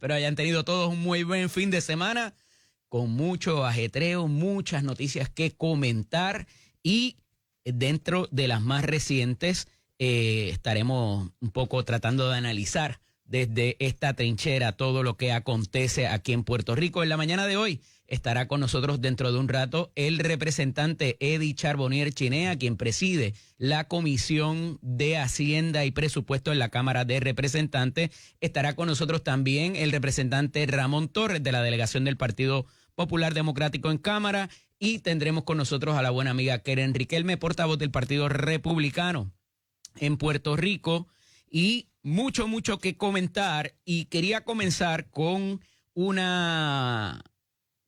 Espero hayan tenido todos un muy buen fin de semana, con mucho ajetreo, muchas noticias que comentar y dentro de las más recientes estaremos un poco tratando de analizar desde esta trinchera todo lo que acontece aquí en Puerto Rico. En la mañana de hoy estará con nosotros dentro de un rato el representante Eddie Charbonnier Chinea, quien preside la Comisión de Hacienda y Presupuesto en la Cámara de Representantes. Estará con nosotros también el representante Ramón Torres de la delegación del Partido Popular Democrático en Cámara, y tendremos con nosotros a la buena amiga Keren Riquelme, portavoz del Partido Republicano en Puerto Rico, y mucho que comentar. Y quería comenzar con un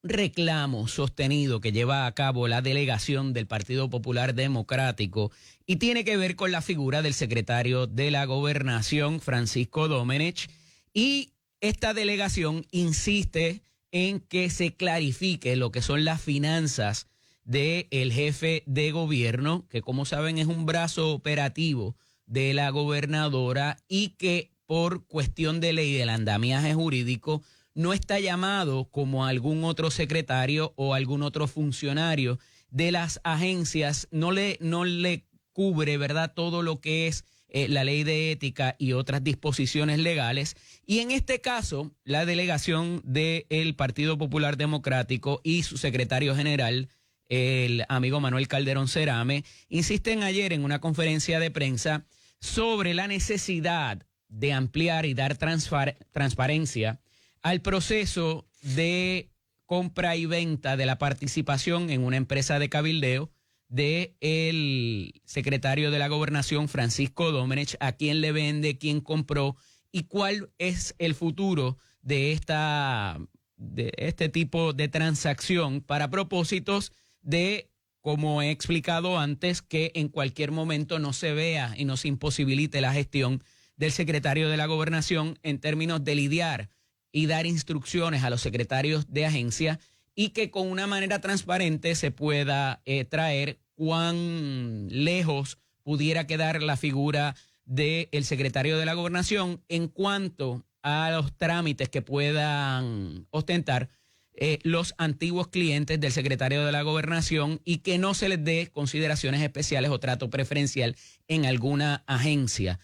reclamo sostenido que lleva a cabo la delegación del Partido Popular Democrático y tiene que ver con la figura del secretario de la Gobernación, Francisco Domenech, y esta delegación insiste en que se clarifique lo que son las finanzas del jefe de gobierno, que como saben es un brazo operativo de la gobernadora y que por cuestión de ley del andamiaje jurídico no está llamado como algún otro secretario o algún otro funcionario de las agencias, no le cubre, ¿verdad?, todo lo que es la ley de ética y otras disposiciones legales. Y en este caso, la delegación del Partido Popular Democrático y su secretario general, el amigo Manuel Calderón Cerame, insisten ayer en una conferencia de prensa sobre la necesidad de ampliar y dar transparencia al proceso de compra y venta de la participación en una empresa de cabildeo del secretario de la Gobernación, Francisco Domenech, a quién le vende, quién compró y cuál es el futuro de este tipo de transacción para propósitos de, como he explicado antes, que en cualquier momento no se vea y no se imposibilite la gestión del secretario de la Gobernación en términos de lidiar y dar instrucciones a los secretarios de agencia, y que con una manera transparente se pueda traer cuán lejos pudiera quedar la figura del secretario de la Gobernación en cuanto a los trámites que puedan ostentar los antiguos clientes del secretario de la Gobernación, y que no se les dé consideraciones especiales o trato preferencial en alguna agencia.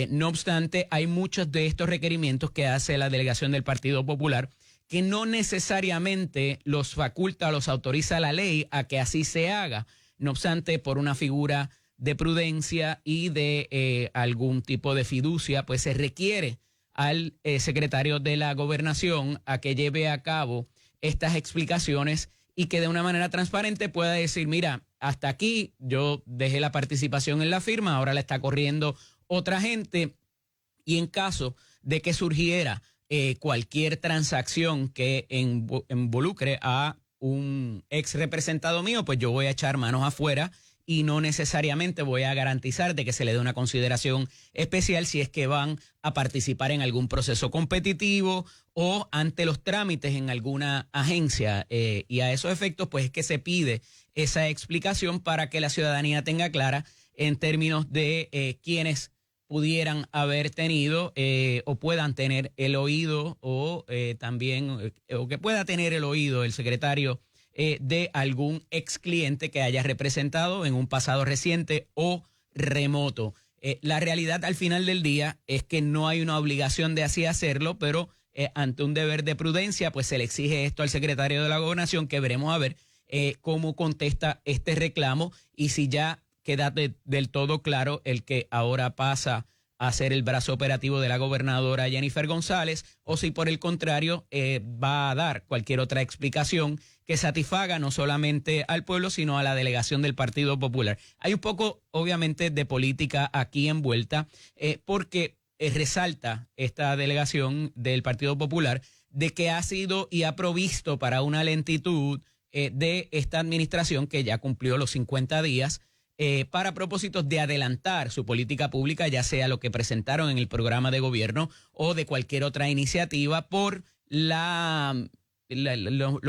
No obstante, hay muchos de estos requerimientos que hace la delegación del Partido Popular que no necesariamente los faculta o los autoriza la ley a que así se haga. No obstante, por una figura de prudencia y de algún tipo de fiducia, pues se requiere al secretario de la Gobernación a que lleve a cabo estas explicaciones y que de una manera transparente pueda decir, mira, hasta aquí yo dejé la participación en la firma, ahora la está corriendo otra gente, y en caso de que surgiera cualquier transacción que involucre a un ex representado mío, pues yo voy a echar manos afuera y no necesariamente voy a garantizar de que se le dé una consideración especial si es que van a participar en algún proceso competitivo o ante los trámites en alguna agencia. Y a esos efectos, pues es que se pide esa explicación para que la ciudadanía tenga clara en términos de quiénes pudieran haber tenido o puedan tener el oído o también o que pueda tener el oído el secretario de algún ex cliente que haya representado en un pasado reciente o remoto. La realidad al final del día es que no hay una obligación de así hacerlo, pero ante un deber de prudencia, pues se le exige esto al secretario de la Gobernación, que veremos a ver cómo contesta este reclamo y si ya queda del todo claro el que ahora pasa a ser el brazo operativo de la gobernadora Jennifer González, o si por el contrario va a dar cualquier otra explicación que satisfaga no solamente al pueblo, sino a la delegación del Partido Popular. Hay un poco, obviamente, de política aquí envuelta, porque resalta esta delegación del Partido Popular de que ha sido y ha provisto para una lentitud de esta administración que ya cumplió los 50 días, para propósitos de adelantar su política pública, ya sea lo que presentaron en el programa de gobierno o de cualquier otra iniciativa, por los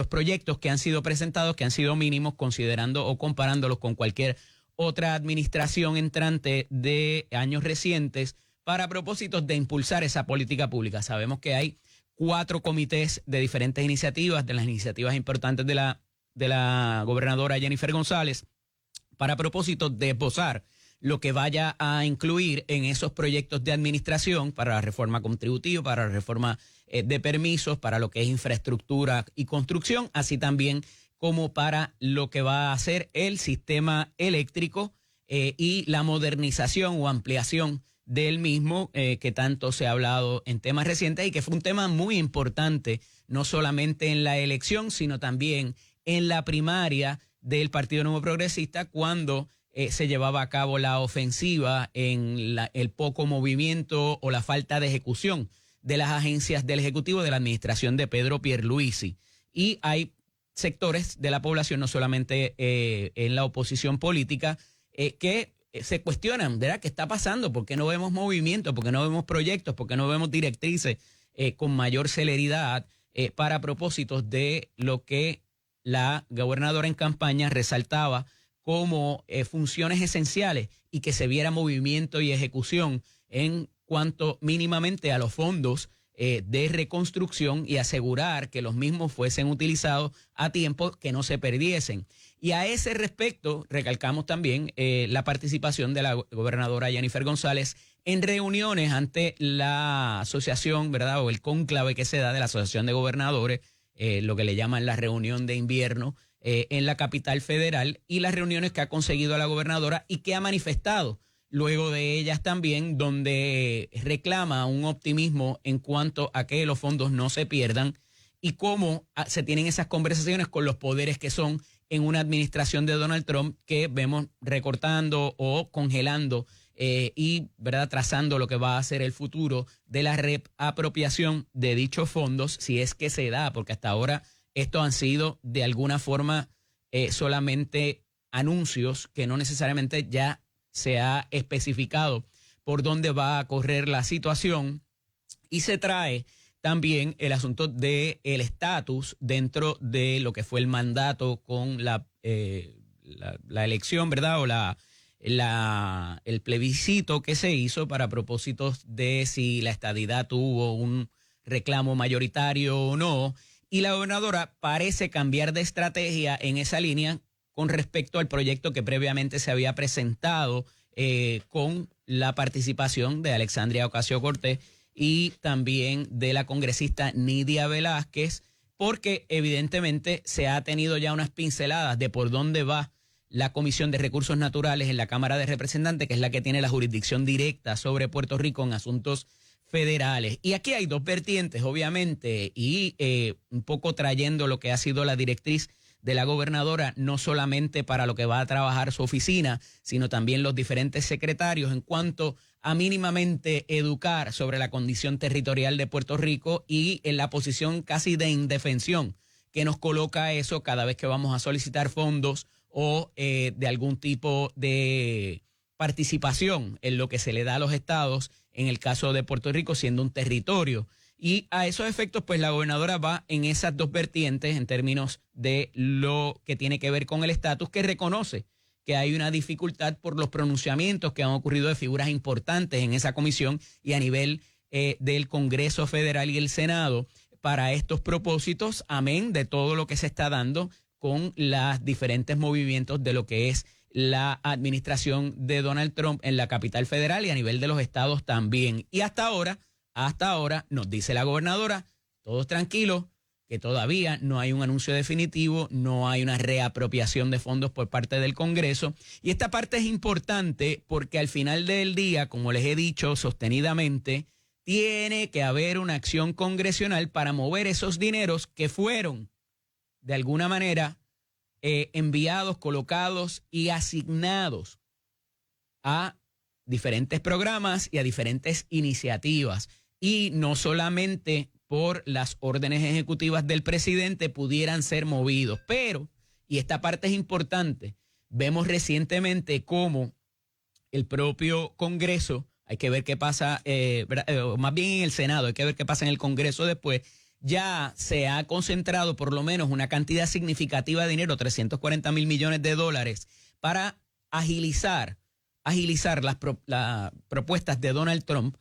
proyectos que han sido presentados, que han sido mínimos, considerando o comparándolos con cualquier otra administración entrante de años recientes, para propósitos de impulsar esa política pública. Sabemos que hay 4 comités de diferentes iniciativas, de las iniciativas importantes de la gobernadora Jennifer González, para propósito de esbozar lo que vaya a incluir en esos proyectos de administración para la reforma contributiva, para la reforma de permisos, para lo que es infraestructura y construcción, así también como para lo que va a ser el sistema eléctrico y la modernización o ampliación del mismo, que tanto se ha hablado en temas recientes y que fue un tema muy importante, no solamente en la elección, sino también en la primaria del Partido Nuevo Progresista, cuando se llevaba a cabo la ofensiva en el poco movimiento o la falta de ejecución de las agencias del Ejecutivo de la administración de Pedro Pierluisi. Y hay sectores de la población, no solamente en la oposición política, que se cuestionan, ¿verdad? ¿Qué está pasando? ¿Por qué no vemos movimiento? ¿Por qué no vemos proyectos? ¿Por qué no vemos directrices con mayor celeridad para propósitos de lo que la gobernadora en campaña resaltaba como funciones esenciales y que se viera movimiento y ejecución en cuanto mínimamente a los fondos de reconstrucción y asegurar que los mismos fuesen utilizados a tiempo, que no se perdiesen? Y a ese respecto, recalcamos también la participación de la gobernadora Jennifer González en reuniones ante la asociación, ¿verdad? O el cónclave que se da de la Asociación de Gobernadores, lo que le llaman la reunión de invierno en la capital federal, y las reuniones que ha conseguido la gobernadora y que ha manifestado luego de ellas también, donde reclama un optimismo en cuanto a que los fondos no se pierdan y cómo se tienen esas conversaciones con los poderes que son en una administración de Donald Trump, que vemos recortando o congelando y, ¿verdad?, trazando lo que va a ser el futuro de la reapropiación de dichos fondos, si es que se da, porque hasta ahora estos han sido de alguna forma solamente anuncios que no necesariamente ya se ha especificado por dónde va a correr la situación. Y se trae también el asunto del estatus dentro de lo que fue el mandato con la elección, ¿verdad? O el plebiscito que se hizo para propósitos de si la estadidad tuvo un reclamo mayoritario o no. Y la gobernadora parece cambiar de estrategia en esa línea con respecto al proyecto que previamente se había presentado con la participación de Alexandria Ocasio-Cortez y también de la congresista Nydia Velázquez, porque evidentemente se ha tenido ya unas pinceladas de por dónde va la Comisión de Recursos Naturales en la Cámara de Representantes, que es la que tiene la jurisdicción directa sobre Puerto Rico en asuntos federales. Y aquí hay dos vertientes, obviamente, y un poco trayendo lo que ha sido la directriz de la gobernadora, no solamente para lo que va a trabajar su oficina, sino también los diferentes secretarios en cuanto a mínimamente educar sobre la condición territorial de Puerto Rico y en la posición casi de indefensión que nos coloca eso cada vez que vamos a solicitar fondos o de algún tipo de participación en lo que se le da a los estados, en el caso de Puerto Rico siendo un territorio. Y a esos efectos, pues la gobernadora va en esas dos vertientes en términos de lo que tiene que ver con el estatus, que reconoce que hay una dificultad por los pronunciamientos que han ocurrido de figuras importantes en esa comisión y a nivel del Congreso Federal y el Senado para estos propósitos, amén de todo lo que se está dando con los diferentes movimientos de lo que es la administración de Donald Trump en la capital federal y a nivel de los estados también. Y hasta ahora, nos dice la gobernadora, todos tranquilos, que todavía no hay un anuncio definitivo, no hay una reapropiación de fondos por parte del Congreso. Y esta parte es importante porque al final del día, como les he dicho sostenidamente, tiene que haber una acción congresional para mover esos dineros que fueron, de alguna manera, enviados, colocados y asignados a diferentes programas y a diferentes iniciativas. Y no solamente por las órdenes ejecutivas del presidente pudieran ser movidos. Pero, y esta parte es importante, vemos recientemente cómo el propio Congreso, hay que ver qué pasa, más bien en el Senado, hay que ver qué pasa en el Congreso después, ya se ha concentrado por lo menos una cantidad significativa de dinero, 340 mil millones de dólares, para agilizar las propuestas de Donald Trump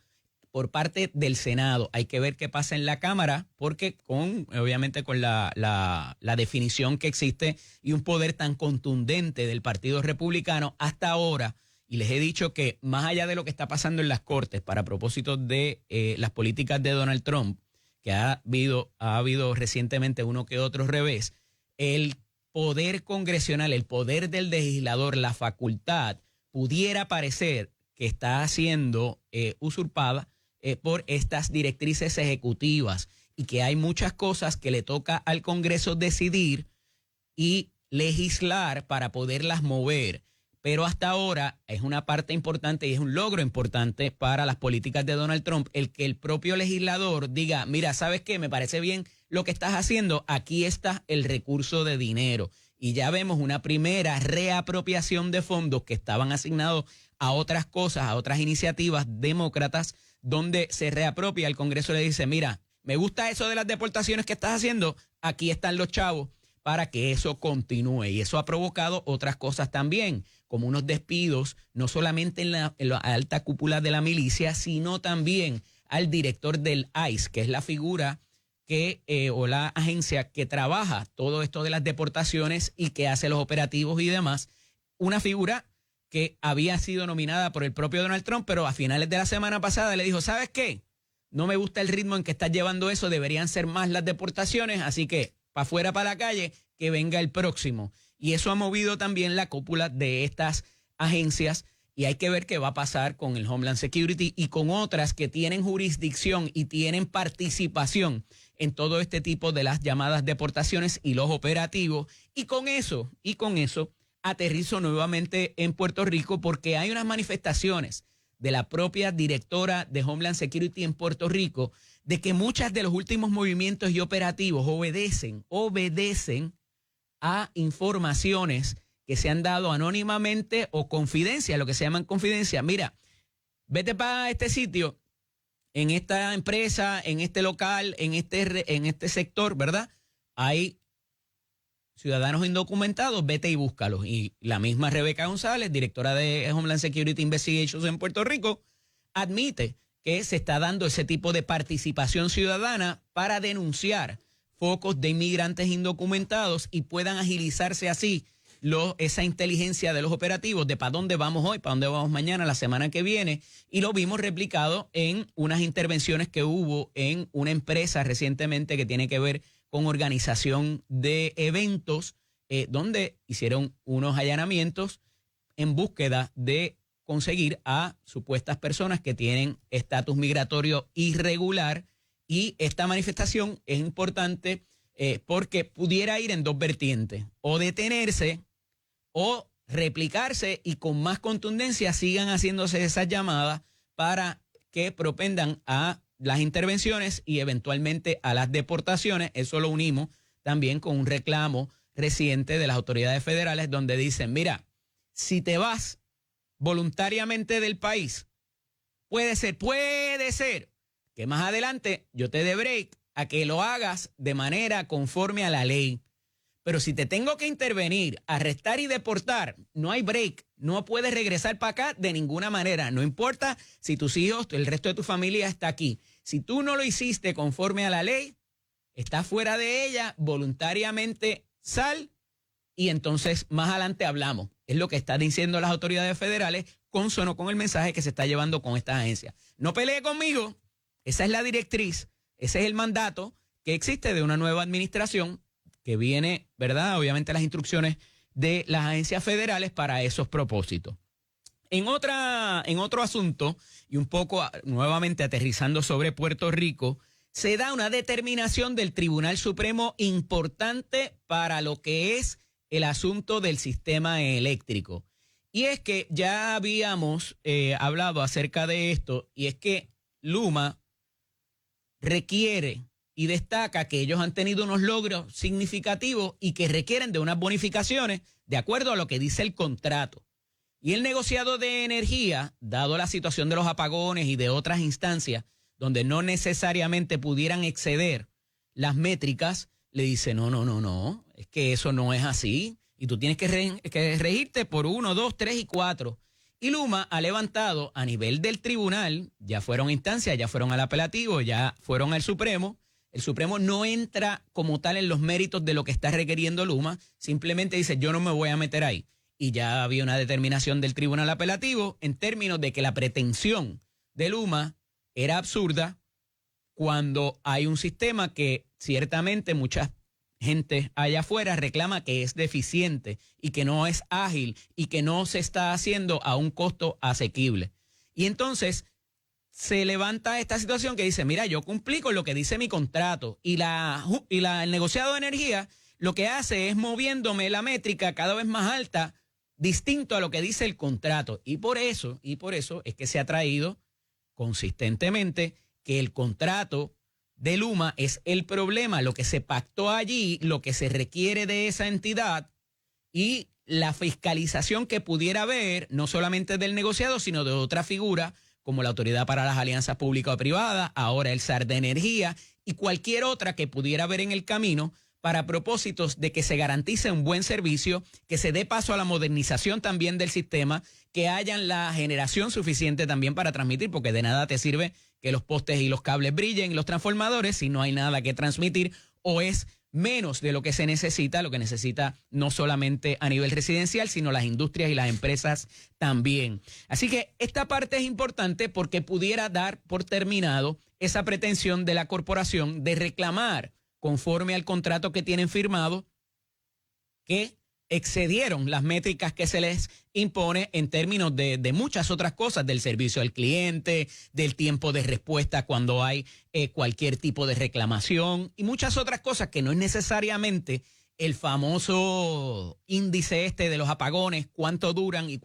por parte del Senado. Hay que ver qué pasa en la Cámara, porque obviamente con la definición que existe y un poder tan contundente del Partido Republicano hasta ahora, y les he dicho que más allá de lo que está pasando en las Cortes para propósito de las políticas de Donald Trump, que ha habido recientemente uno que otro revés, el poder congresional, el poder del legislador, la facultad, pudiera parecer que está siendo usurpada por estas directrices ejecutivas y que hay muchas cosas que le toca al Congreso decidir y legislar para poderlas mover. Pero hasta ahora es una parte importante y es un logro importante para las políticas de Donald Trump el que el propio legislador diga, mira, ¿sabes qué? Me parece bien lo que estás haciendo, aquí está el recurso de dinero. Y ya vemos una primera reapropiación de fondos que estaban asignados a otras cosas, a otras iniciativas demócratas, donde se reapropia, el Congreso le dice, mira, me gusta eso de las deportaciones que estás haciendo, aquí están los chavos para que eso continúe. Y eso ha provocado otras cosas también, como unos despidos, no solamente en la alta cúpula de la milicia, sino también al director del ICE, que es la figura o la agencia que trabaja todo esto de las deportaciones y que hace los operativos y demás. Una figura que había sido nominada por el propio Donald Trump, pero a finales de la semana pasada le dijo, ¿sabes qué? No me gusta el ritmo en que estás llevando eso, deberían ser más las deportaciones, así que para afuera, para la calle, que venga el próximo. Y eso ha movido también la cúpula de estas agencias y hay que ver qué va a pasar con el Homeland Security y con otras que tienen jurisdicción y tienen participación en todo este tipo de las llamadas deportaciones y los operativos. Y con eso aterrizo nuevamente en Puerto Rico porque hay unas manifestaciones de la propia directora de Homeland Security en Puerto Rico de que muchos de los últimos movimientos y operativos obedecen a informaciones que se han dado anónimamente o confidencia, lo que se llaman confidencia. Mira, vete para este sitio, en esta empresa, en este local, en este sector, ¿verdad? Hay ciudadanos indocumentados, vete y búscalos. Y la misma Rebeca González, directora de Homeland Security Investigations en Puerto Rico, admite que se está dando ese tipo de participación ciudadana para denunciar focos de inmigrantes indocumentados y puedan agilizarse así esa inteligencia de los operativos de para dónde vamos hoy, para dónde vamos mañana, la semana que viene. Y lo vimos replicado en unas intervenciones que hubo en una empresa recientemente que tiene que ver con organización de eventos, donde hicieron unos allanamientos en búsqueda de conseguir a supuestas personas que tienen estatus migratorio irregular. Y esta manifestación es importante porque pudiera ir en dos vertientes, o detenerse o replicarse y con más contundencia sigan haciéndose esas llamadas para que propendan a las intervenciones y eventualmente a las deportaciones. Eso lo unimos también con un reclamo reciente de las autoridades federales donde dicen, mira, si te vas voluntariamente del país, puede ser que más adelante yo te dé break a que lo hagas de manera conforme a la ley. Pero si te tengo que intervenir, arrestar y deportar, no hay break. No puedes regresar para acá de ninguna manera. No importa si tus hijos, el resto de tu familia está aquí. Si tú no lo hiciste conforme a la ley, estás fuera de ella, voluntariamente sal y entonces más adelante hablamos. Es lo que están diciendo las autoridades federales, consono con el mensaje que se está llevando con esta agencia. No pelee conmigo. Esa es la directriz, ese es el mandato que existe de una nueva administración que viene, ¿verdad? Obviamente las instrucciones de las agencias federales para esos propósitos. En otro asunto, y un poco nuevamente aterrizando sobre Puerto Rico, se da una determinación del Tribunal Supremo importante para lo que es el asunto del sistema eléctrico. Y es que ya habíamos hablado acerca de esto, y es que Luma requiere y destaca que ellos han tenido unos logros significativos y que requieren de unas bonificaciones de acuerdo a lo que dice el contrato. Y el negociado de energía, dado la situación de los apagones y de otras instancias donde no necesariamente pudieran exceder las métricas, le dice, no, es que eso no es así. Y tú tienes que regirte por 1, 2, 3 y 4. Y Luma ha levantado a nivel del tribunal, ya fueron instancias, ya fueron al apelativo, ya fueron al Supremo. El Supremo no entra como tal en los méritos de lo que está requiriendo Luma, simplemente dice yo no me voy a meter ahí. Y ya había una determinación del tribunal apelativo en términos de que la pretensión de Luma era absurda cuando hay un sistema que ciertamente mucha gente allá afuera reclama que es deficiente y que no es ágil y que no se está haciendo a un costo asequible. Y entonces se levanta esta situación que dice, mira, yo cumplí con lo que dice mi contrato y el negociado de energía lo que hace es moviéndome la métrica cada vez más alta, distinto a lo que dice el contrato. Y por eso es que se ha traído consistentemente que el contrato de Luma es el problema, lo que se pactó allí, lo que se requiere de esa entidad y la fiscalización que pudiera haber, no solamente del negociado, sino de otra figura, como la Autoridad para las Alianzas Públicas o Privadas, ahora el SAR de Energía y cualquier otra que pudiera haber en el camino para propósitos de que se garantice un buen servicio, que se dé paso a la modernización también del sistema, que hayan la generación suficiente también para transmitir, porque de nada te sirve que los postes y los cables brillen, los transformadores, si no hay nada que transmitir o es menos de lo que se necesita, lo que necesita no solamente a nivel residencial, sino las industrias y las empresas también. Así que esta parte es importante porque pudiera dar por terminado esa pretensión de la corporación de reclamar conforme al contrato que tienen firmado que excedieron las métricas que se les impone en términos de muchas otras cosas, del servicio al cliente, del tiempo de respuesta cuando hay cualquier tipo de reclamación y muchas otras cosas que no es necesariamente el famoso índice de los apagones, cuánto duran y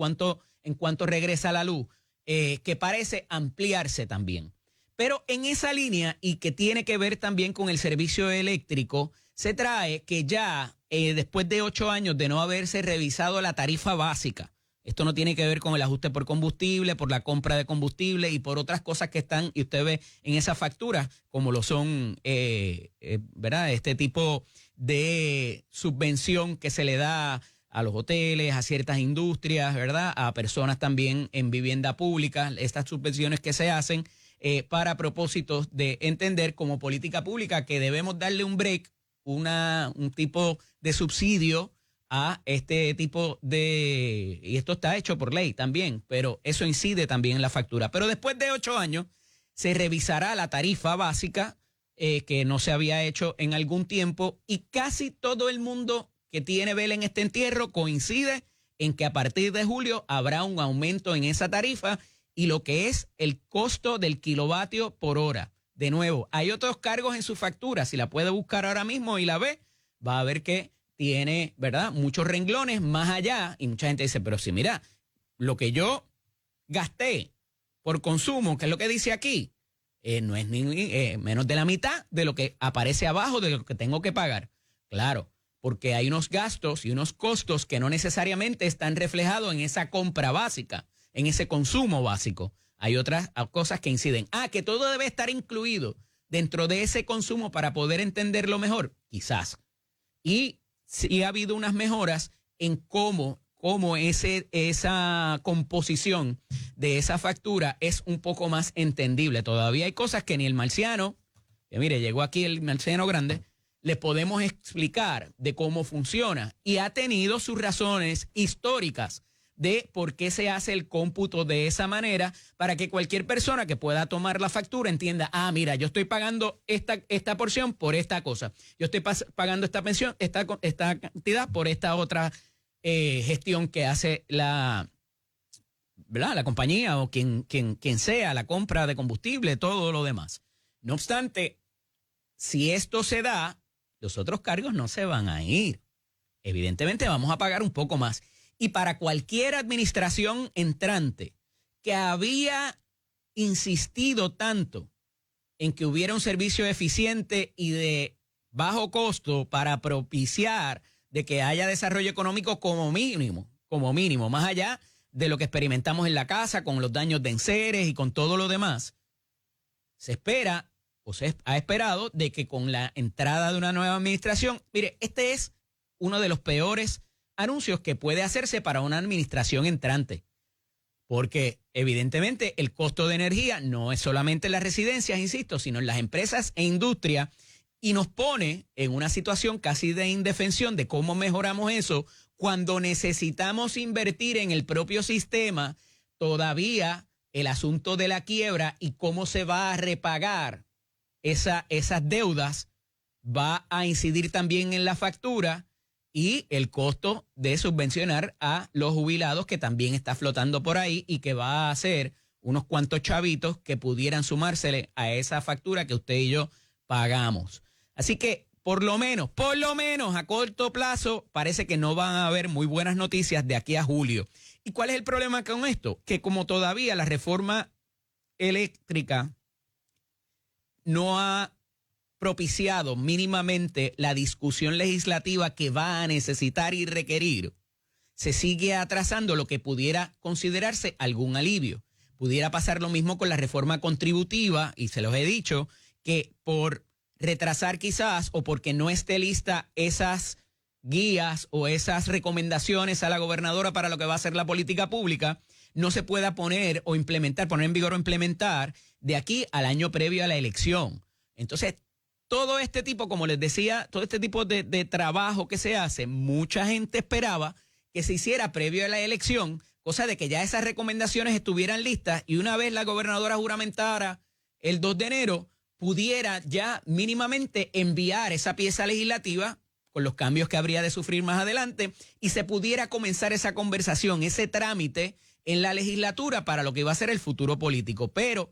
en cuánto regresa la luz, que parece ampliarse también. Pero en esa línea y que tiene que ver también con el servicio eléctrico, se trae que ya después de 8 años de no haberse revisado la tarifa básica, esto no tiene que ver con el ajuste por combustible, por la compra de combustible y por otras cosas que están, y usted ve en esas facturas, como lo son, ¿verdad? Este tipo de subvención que se le da a los hoteles, a ciertas industrias, ¿verdad? A personas también en vivienda pública, estas subvenciones que se hacen para propósitos de entender como política pública que debemos darle un break, un tipo de subsidio a este tipo de... Y esto está hecho por ley también, pero eso incide también en la factura. Pero después de 8 años se revisará la tarifa básica que no se había hecho en algún tiempo y casi todo el mundo que tiene vela en este entierro coincide en que a partir de julio habrá un aumento en esa tarifa y lo que es el costo del kilovatio por hora. De nuevo, hay otros cargos en su factura. Si la puede buscar ahora mismo y la ve, va a ver que tiene, ¿verdad?, muchos renglones más allá. Y mucha gente dice, pero si mira, lo que yo gasté por consumo, que es lo que dice aquí, no es ni menos de la mitad de lo que aparece abajo de lo que tengo que pagar. Claro, porque hay unos gastos y unos costos que no necesariamente están reflejados en esa compra básica, en ese consumo básico. Hay otras cosas que inciden. Que todo debe estar incluido dentro de ese consumo para poder entenderlo mejor, quizás. Y sí ha habido unas mejoras en cómo esa composición de esa factura es un poco más entendible. Todavía hay cosas que ni el marciano, que mire, llegó aquí el marciano grande, le podemos explicar de cómo funciona. Y ha tenido sus razones históricas de por qué se hace el cómputo de esa manera para que cualquier persona que pueda tomar la factura entienda, mira, yo estoy pagando esta porción por esta cosa. Yo estoy pagando esta pensión, esta cantidad por esta otra gestión que hace ¿verdad?, la compañía o quien sea, la compra de combustible, todo lo demás. No obstante, si esto se da, los otros cargos no se van a ir. Evidentemente vamos a pagar un poco más. Y para cualquier administración entrante que había insistido tanto en que hubiera un servicio eficiente y de bajo costo para propiciar de que haya desarrollo económico como mínimo, más allá de lo que experimentamos en la casa con los daños de enseres y con todo lo demás, se espera o se ha esperado de que con la entrada de una nueva administración, mire, este es uno de los peores anuncios que puede hacerse para una administración entrante. porque evidentemente el costo de energía no es solamente en las residencias, insisto, sino en las empresas e industria, y nos pone en una situación casi de indefensión de cómo mejoramos eso cuando necesitamos invertir en el propio sistema. Todavía el asunto de la quiebra y cómo se va a repagar esas deudas va a incidir también en la factura, y el costo de subvencionar a los jubilados, que también está flotando por ahí y que va a hacer unos cuantos chavitos que pudieran sumársele a esa factura que usted y yo pagamos. Así que por lo menos a corto plazo parece que no van a haber muy buenas noticias de aquí a julio. ¿Y cuál es el problema con esto? Que como todavía la reforma eléctrica no ha propiciado mínimamente la discusión legislativa que va a necesitar y requerir, se sigue atrasando lo que pudiera considerarse algún alivio. Pudiera pasar lo mismo con la reforma contributiva, y se los he dicho, que por retrasar quizás o porque no esté lista esas guías o esas recomendaciones a la gobernadora para lo que va a ser la política pública, no se pueda poner en vigor o implementar de aquí al año previo a la elección. Entonces, todo este tipo, como les decía, todo este tipo de trabajo que se hace, mucha gente esperaba que se hiciera previo a la elección, cosa de que ya esas recomendaciones estuvieran listas y una vez la gobernadora juramentara el 2 de enero, pudiera ya mínimamente enviar esa pieza legislativa con los cambios que habría de sufrir más adelante y se pudiera comenzar esa conversación, ese trámite en la legislatura para lo que iba a ser el futuro político. Pero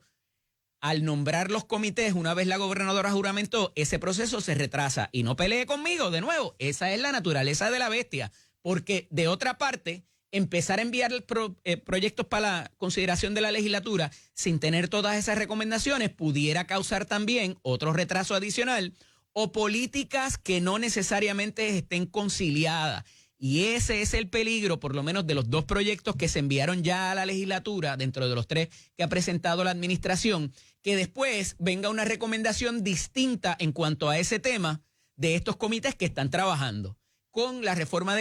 al nombrar los comités, una vez la gobernadora juramentó, ese proceso se retrasa. Y no pelee conmigo, de nuevo, esa es la naturaleza de la bestia. Porque de otra parte, empezar a enviar proyectos para la consideración de la legislatura sin tener todas esas recomendaciones pudiera causar también otro retraso adicional o políticas que no necesariamente estén conciliadas. Y ese es el peligro, por lo menos de los 2 proyectos que se enviaron ya a la legislatura, dentro de los 3 que ha presentado la administración, que después venga una recomendación distinta en cuanto a ese tema de estos comités que están trabajando. Con la reforma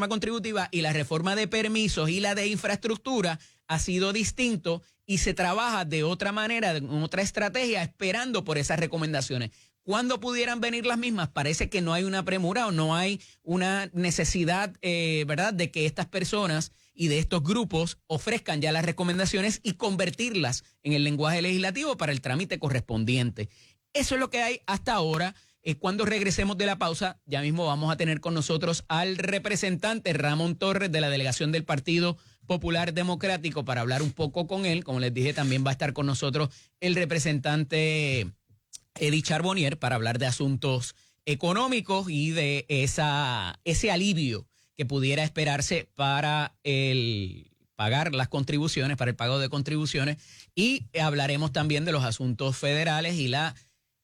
contributiva y la reforma de permisos y la de infraestructura ha sido distinto y se trabaja de otra manera, con otra estrategia, esperando por esas recomendaciones. ¿Cuándo pudieran venir las mismas? Parece que no hay una premura o no hay una necesidad, ¿verdad?, de que estas personas y de estos grupos ofrezcan ya las recomendaciones y convertirlas en el lenguaje legislativo para el trámite correspondiente. Eso es lo que hay hasta ahora. Cuando regresemos de la pausa, ya mismo vamos a tener con nosotros al representante Ramón Torres de la delegación del Partido Popular Democrático para hablar un poco con él. Como les dije, también va a estar con nosotros el representante Eddie Charbonnier para hablar de asuntos económicos y de ese alivio que pudiera esperarse para pagar las contribuciones, para el pago de contribuciones, y hablaremos también de los asuntos federales y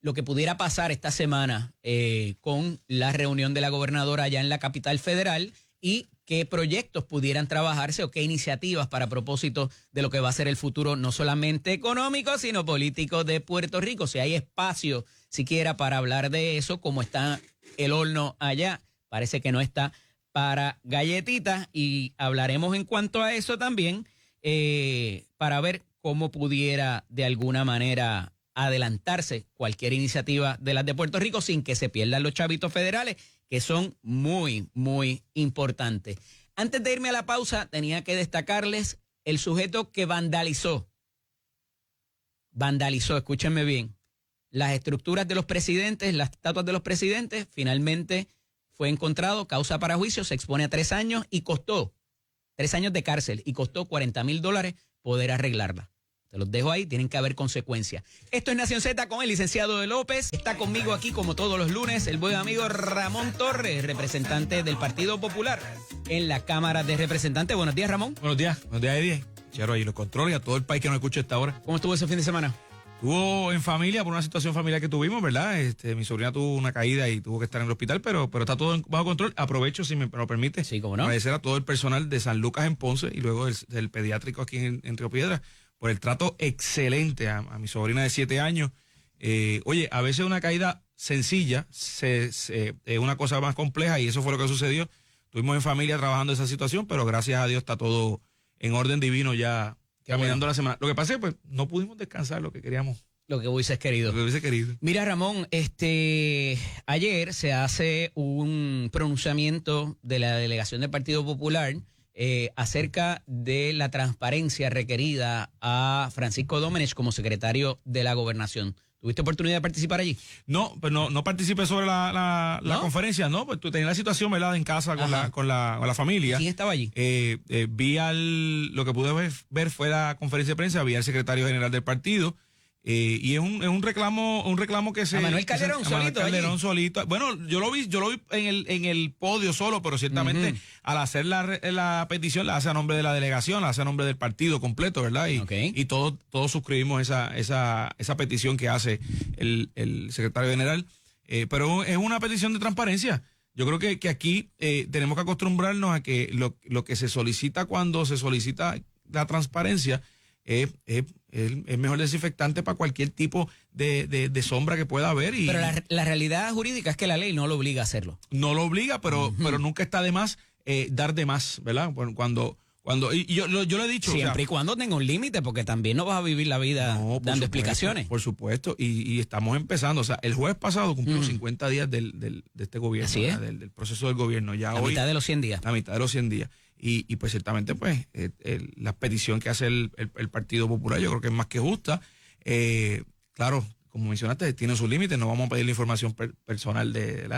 lo que pudiera pasar esta semana con la reunión de la gobernadora allá en la capital federal y qué proyectos pudieran trabajarse o qué iniciativas para propósito de lo que va a ser el futuro, no solamente económico, sino político de Puerto Rico. Si hay espacio siquiera para hablar de eso, como está el horno allá, parece que no está para galletitas, y hablaremos en cuanto a eso también para ver cómo pudiera de alguna manera adelantarse cualquier iniciativa de las de Puerto Rico sin que se pierdan los chavitos federales, que son muy, muy importantes. Antes de irme a la pausa, tenía que destacarles el sujeto que vandalizó, escúchenme bien, las estructuras de los presidentes, las estatuas de los presidentes. Finalmente fue encontrado, causa para juicio, se expone a 3 años y costó 3 años de cárcel y costó $40,000 poder arreglarla. Se los dejo ahí, tienen que haber consecuencias. Esto es Nación Z con el licenciado de López. Está conmigo aquí, como todos los lunes, el buen amigo Ramón Torres, representante del Partido Popular en la Cámara de Representantes. Buenos días, Ramón. Buenos días, Eddie. Chero, ahí los controles, a todo el país que nos escucha a esta hora. ¿Cómo estuvo ese fin de semana? Estuvo en familia, por una situación familiar que tuvimos, ¿verdad? Mi sobrina tuvo una caída y tuvo que estar en el hospital, pero está todo bajo control. Aprovecho, si me lo permite, sí, cómo no, agradecer a todo el personal de San Lucas en Ponce y luego del pediátrico aquí en Río Piedras por el trato excelente a mi sobrina de 7 años. Oye, a veces una caída sencilla es una cosa más compleja, y eso fue lo que sucedió. Estuvimos en familia trabajando esa situación, pero gracias a Dios está todo en orden divino ya caminando bueno. la semana. Lo que pasa es que pues, no pudimos descansar lo que queríamos. Lo que hubieses querido. Lo que hubiese querido. Mira, Ramón, ayer se hace un pronunciamiento de la delegación del Partido Popular acerca de la transparencia requerida a Francisco Domenech como secretario de la Gobernación. ¿Tuviste oportunidad de participar allí? No, pues no participé sobre la ¿No? conferencia, ¿no? Pues tú tenías la situación, ¿verdad? En casa con la familia. ¿Quién estaba allí? Lo que pude ver fue la conferencia de prensa, vi al secretario general del partido. Y es un reclamo que se... A Manuel Calderón solito. Calderón solito. Bueno, yo lo vi en el podio solo, pero ciertamente al hacer la petición la hace a nombre de la delegación, la hace a nombre del partido completo, ¿verdad? Y todos suscribimos esa petición que hace el secretario general. Pero es una petición de transparencia. Yo creo que aquí tenemos que acostumbrarnos a que lo que se solicita cuando se solicita la transparencia es mejor desinfectante para cualquier tipo de sombra que pueda haber. Pero la realidad jurídica es que la ley no lo obliga a hacerlo. No lo obliga, pero nunca está de más dar de más, ¿verdad? Y yo lo he dicho. Siempre y cuando tenga un límite, porque también no vas a vivir la vida dando explicaciones. Por supuesto, y estamos empezando. O sea, el jueves pasado cumplimos 50 días de este gobierno, Así es. del proceso del gobierno. Ya La hoy, mitad de los 100 días. La mitad de los 100 días. Y pues ciertamente pues la petición que hace el Partido Popular yo creo que es más que justa. Claro, como mencionaste, tiene sus límites, no vamos a pedir la información personal del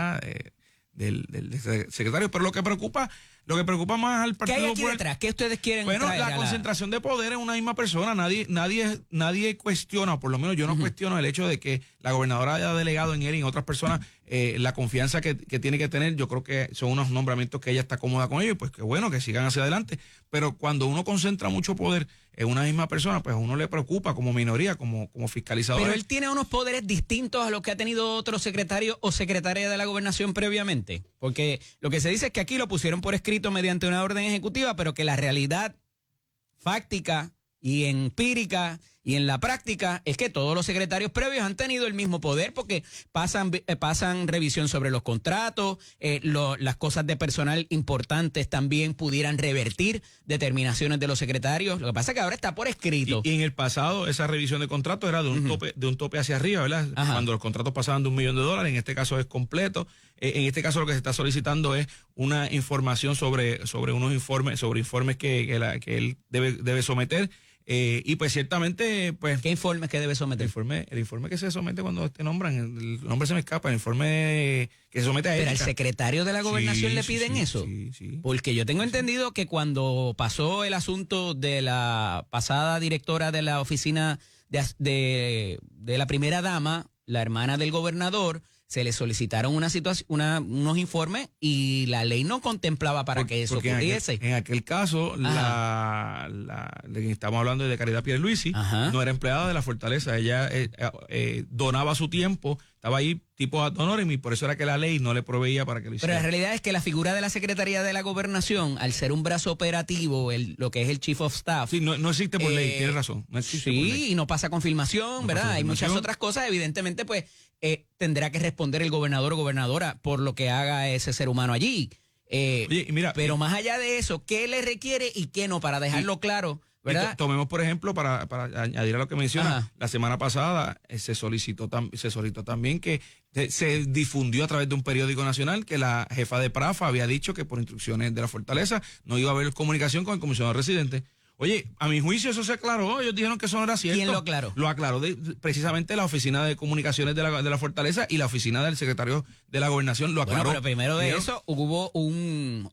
secretario, pero lo que preocupa más al Partido ¿Qué hay aquí Popular, detrás? ¿Qué ustedes quieren bueno, traer la concentración de poder en una misma persona. Nadie cuestiona, por lo menos yo no cuestiono el hecho de que la gobernadora haya delegado en él y en otras personas la confianza que tiene que tener. Yo creo que son unos nombramientos que ella está cómoda con ellos, pues que bueno, que sigan hacia adelante. Pero cuando uno concentra mucho poder en una misma persona, pues a uno le preocupa como minoría, como fiscalizador. Pero él tiene unos poderes distintos a los que ha tenido otro secretario o secretaria de la gobernación previamente. Porque lo que se dice es que aquí lo pusieron por escrito mediante una orden ejecutiva, pero que la realidad fáctica y empírica y en la práctica es que todos los secretarios previos han tenido el mismo poder porque pasan revisión sobre los contratos, las cosas de personal importantes también pudieran revertir determinaciones de los secretarios. Lo que pasa es que ahora está por escrito. Y en el pasado esa revisión de contratos era de un tope hacia arriba, ¿verdad? Ajá. Cuando los contratos pasaban de $1 millón, en este caso es completo. En este caso lo que se está solicitando es una información sobre unos informes que él debe someter. Y pues ciertamente, pues... ¿Qué informes que debe someter? El informe que se somete cuando te nombran, el nombre se me escapa, el informe que se somete a él. Pero al secretario de la gobernación le piden eso. Sí. Porque yo tengo entendido que cuando pasó el asunto de la pasada directora de la oficina de la primera dama, la hermana del gobernador, se le solicitaron unos informes y la ley no contemplaba para que eso ocurriese. En aquel caso, estamos hablando de Caridad Pierluisi, no era empleada de la Fortaleza. Ella donaba su tiempo, estaba ahí tipo ad honorem y por eso era que la ley no le proveía para que lo hiciera. Pero la realidad es que la figura de la Secretaría de la Gobernación, al ser un brazo operativo, lo que es el Chief of Staff... Sí, no existe por ley, tienes razón. No existe por ley. Y no pasa confirmación, ¿verdad? Hay muchas otras cosas, evidentemente, pues tendrá que responder el gobernador o gobernadora por lo que haga ese ser humano allí. Oye, mira, pero más allá de eso, ¿qué le requiere y qué no? Para dejarlo claro, ¿verdad? Tomemos, por ejemplo, para añadir a lo que menciona, la semana pasada se solicitó también que se difundió a través de un periódico nacional que la jefa de Prafa había dicho que por instrucciones de la Fortaleza no iba a haber comunicación con el comisionado residente. Oye, a mi juicio eso se aclaró, ellos dijeron que eso no era cierto. ¿Quién lo aclaró? Lo aclaró precisamente la Oficina de Comunicaciones de la Fortaleza y la Oficina del Secretario de la Gobernación lo aclaró. Bueno, pero primero de eso hubo un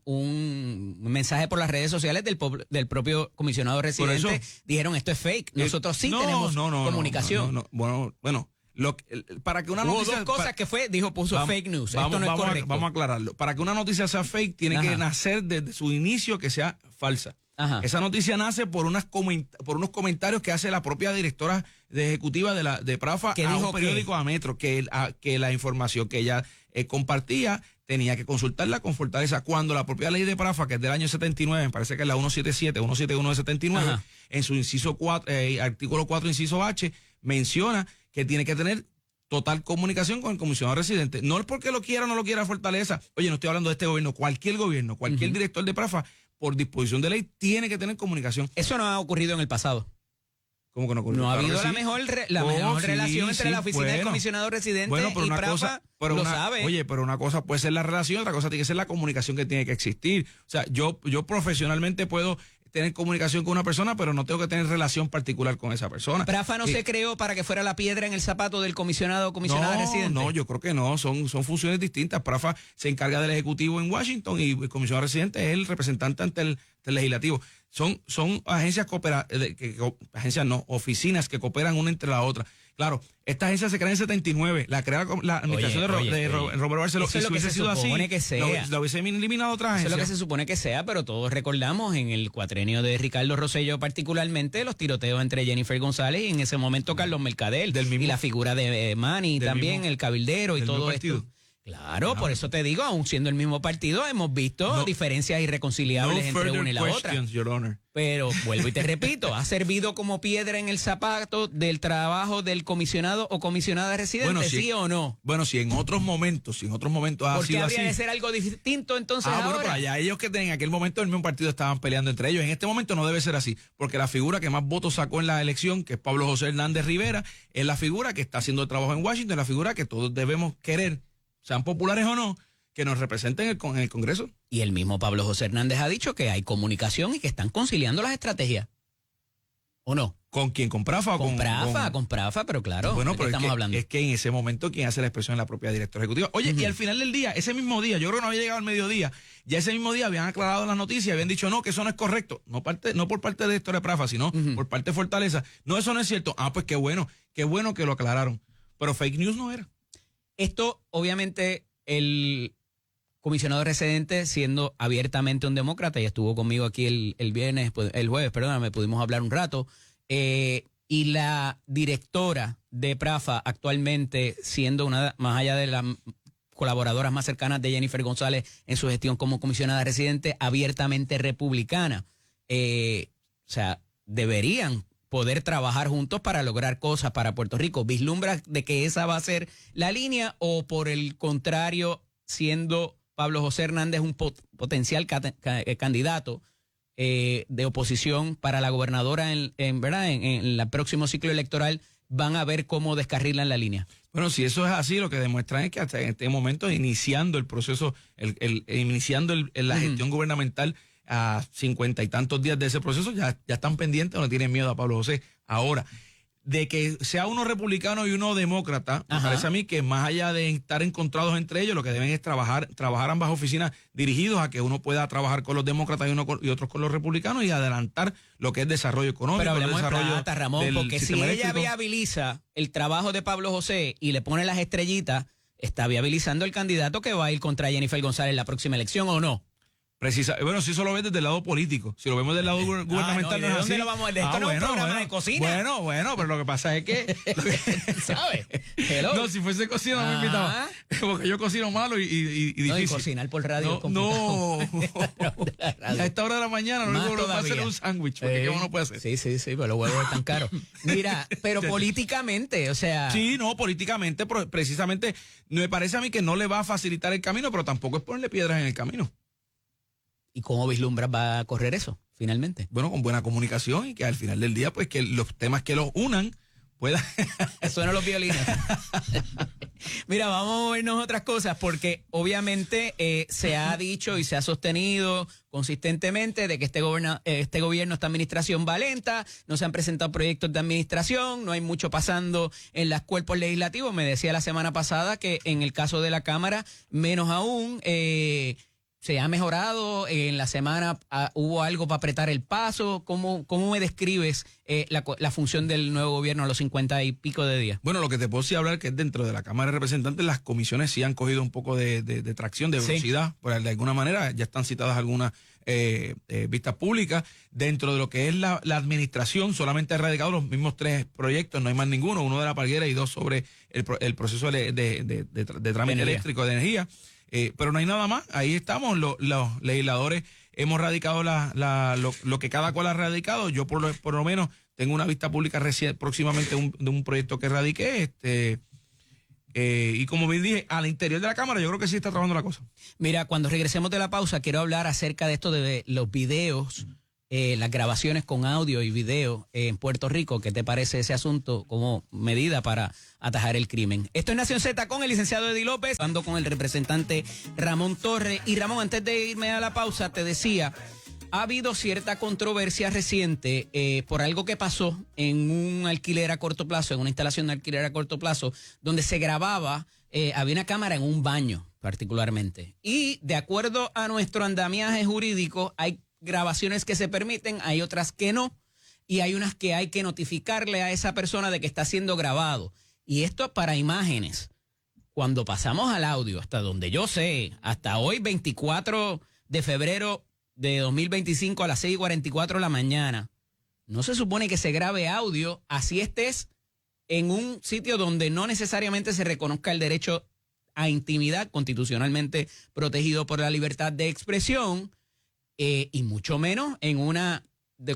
mensaje por las redes sociales del propio comisionado residente. Dijeron esto es fake, nosotros tenemos comunicación. Bueno, para que una hubo noticia... dos cosas que puso fake news, esto no es correcto. Vamos a aclararlo. Para que una noticia sea fake tiene que nacer desde su inicio que sea falsa. Ajá. Esa noticia nace por unos comentarios que hace la propia directora ejecutiva de Prafa a un periódico, a Metro, que la información que ella compartía tenía que consultarla con Fortaleza, cuando la propia ley de Prafa, que es del año 79, me parece que es la 171 de 79, en su inciso 4, artículo 4, inciso H, menciona que tiene que tener total comunicación con el comisionado residente. No es porque lo quiera o no lo quiera Fortaleza. Oye, no estoy hablando de este gobierno, cualquier director de Prafa por disposición de ley, tiene que tener comunicación. Eso no ha ocurrido en el pasado. ¿Cómo que no ocurrió? No ha Claro habido que la sí. mejor sí, relación entre sí, la oficina del comisionado residente pero y una Prafa, cosa, sabe. Oye, pero una cosa puede ser la relación, otra cosa tiene que ser la comunicación que tiene que existir. O sea, yo profesionalmente puedo tener comunicación con una persona, pero no tengo que tener relación particular con esa persona. Prafa no se creó para que fuera la piedra en el zapato del comisionado o comisionada residente. No, yo creo que no, son funciones distintas. Prafa se encarga del Ejecutivo en Washington y el comisionado residente es el representante ante el Legislativo. Son agencias oficinas que cooperan una entre la otra. Claro, esta agencia se crea en 79, la crea la administración de Roberto Barceló. Eso es lo que se supone que sea. La hubiese eliminado otra agencia. Eso es lo que se supone que sea, pero todos recordamos en el cuatrenio de Ricardo Rosselló particularmente los tiroteos entre Jennifer González y en ese momento Carlos Mercader y la figura de Manny también, el cabildero y todo esto. Claro, por eso te digo, aún siendo el mismo partido, hemos visto diferencias irreconciliables entre una y la otra. Your Honor. Pero vuelvo y te repito, ha servido como piedra en el zapato del trabajo del comisionado o comisionada residente, ¿sí o no? Bueno, si en otros momentos ha sido así. ¿Por qué habría de ser algo distinto entonces ahora? Bueno, pero allá ellos que en aquel momento del mismo partido estaban peleando entre ellos. En este momento no debe ser así, porque la figura que más votos sacó en la elección, que es Pablo José Hernández Rivera, es la figura que está haciendo el trabajo en Washington, la figura que todos debemos querer, sean populares o no, que nos representen en el Congreso. Y el mismo Pablo José Hernández ha dicho que hay comunicación y que están conciliando las estrategias. ¿O no? ¿Con quién? ¿Con Prafa? Con Prafa, pero claro, bueno, pero estamos hablando. Es que en ese momento quien hace la expresión es la propia directora ejecutiva. Oye, y al final del día, ese mismo día, yo creo que no había llegado al mediodía, ya ese mismo día habían aclarado las noticias, habían dicho no, que eso no es correcto, no por parte de directora de Prafa, sino por parte de Fortaleza. No, eso no es cierto. Pues qué bueno que lo aclararon. Pero fake news no era. Esto, obviamente, el comisionado residente, siendo abiertamente un demócrata, y estuvo conmigo aquí el jueves, perdóname, pudimos hablar un rato, y la directora de Prafa actualmente siendo una, más allá de las colaboradoras más cercanas de Jennifer González en su gestión como comisionada residente, abiertamente republicana. O sea, deberían poder trabajar juntos para lograr cosas para Puerto Rico. ¿Vislumbras de que esa va a ser la línea o por el contrario, siendo Pablo José Hernández un potencial candidato de oposición para la gobernadora en el próximo ciclo electoral, van a ver cómo descarrilan la línea? Bueno, si eso es así, lo que demuestran es que hasta en este momento, iniciando el proceso, iniciando la gestión gubernamental, a 50 y tantos días de ese proceso, ya están pendientes o no tienen miedo a Pablo José. Ahora, de que sea uno republicano y uno demócrata, me parece a mí que más allá de estar encontrados entre ellos, lo que deben es trabajar ambas oficinas dirigidos a que uno pueda trabajar con los demócratas y otros con los republicanos y adelantar lo que es desarrollo económico. Pero hablemos el desarrollo de plata, Ramón, porque si ella viabiliza el trabajo de Pablo José y le pone las estrellitas, está viabilizando el candidato que va a ir contra Jennifer González en la próxima elección, ¿o no? Bueno, si eso lo ves desde el lado político. Si lo vemos del lado gubernamental, no es así. ¿De dónde lo vamos a ver? Esto no es un programa de cocina. Bueno, pero lo que pasa es que... ¿Sabes? No, si fuese cocina no me invitaba. Porque yo cocino malo y difícil. No, y cocinar por radio no. A esta hora de la mañana no puedo hacer un sándwich. Porque ¿qué uno puede hacer? Sí, pero los huevos están caros. Mira, pero políticamente, o sea... Sí, no, políticamente, precisamente, me parece a mí que no le va a facilitar el camino, pero tampoco es ponerle piedras en el camino. ¿Y cómo vislumbras va a correr eso, finalmente? Bueno, con buena comunicación y que al final del día, pues que los temas que los unan puedan... Suenan los violines. Mira, vamos a movernos otras cosas, porque obviamente se ha dicho y se ha sostenido consistentemente de que este gobierno, esta administración va lenta, no se han presentado proyectos de administración, no hay mucho pasando en los cuerpos legislativos. Me decía la semana pasada que en el caso de la Cámara, menos aún... ¿Se ha mejorado? En la semana hubo algo para apretar el paso. ¿Cómo me describes la función del nuevo gobierno a los 50 y pico de días? Bueno, lo que te puedo decir hablar que es dentro de la Cámara de Representantes, las comisiones sí han cogido un poco de tracción, de velocidad. Pues de alguna manera ya están citadas algunas vistas públicas. Dentro de lo que es la administración, solamente ha radicado los mismos 3 proyectos, no hay más ninguno, uno de la Parguera y 2 sobre el proceso de trámite eléctrico de energía. Pero no hay nada más, ahí estamos, los legisladores hemos radicado lo que cada cual ha radicado. Yo por lo menos tengo una vista pública próximamente de un proyecto que radiqué, Y como bien dije, al interior de la Cámara yo creo que sí está trabajando la cosa. Mira, cuando regresemos de la pausa, quiero hablar acerca de esto de los videos, las grabaciones con audio y video en Puerto Rico. ¿Qué te parece ese asunto como medida para atajar el crimen? Esto es Nación Z con el licenciado Eddie López, hablando con el representante Ramón Torres. Y Ramón, antes de irme a la pausa, te decía, ha habido cierta controversia reciente por algo que pasó en un alquiler a corto plazo, en una instalación de alquiler a corto plazo, donde se grababa, había una cámara en un baño particularmente. Y de acuerdo a nuestro andamiaje jurídico, hay grabaciones que se permiten, hay otras que no, y hay unas que hay que notificarle a esa persona de que está siendo grabado. Y esto para imágenes. Cuando pasamos al audio, hasta donde yo sé, hasta hoy 24 de febrero de 2025 a las 6:44 de la mañana, no se supone que se grabe audio, así estés en un sitio donde no necesariamente se reconozca el derecho a intimidad constitucionalmente protegido por la libertad de expresión, y mucho menos en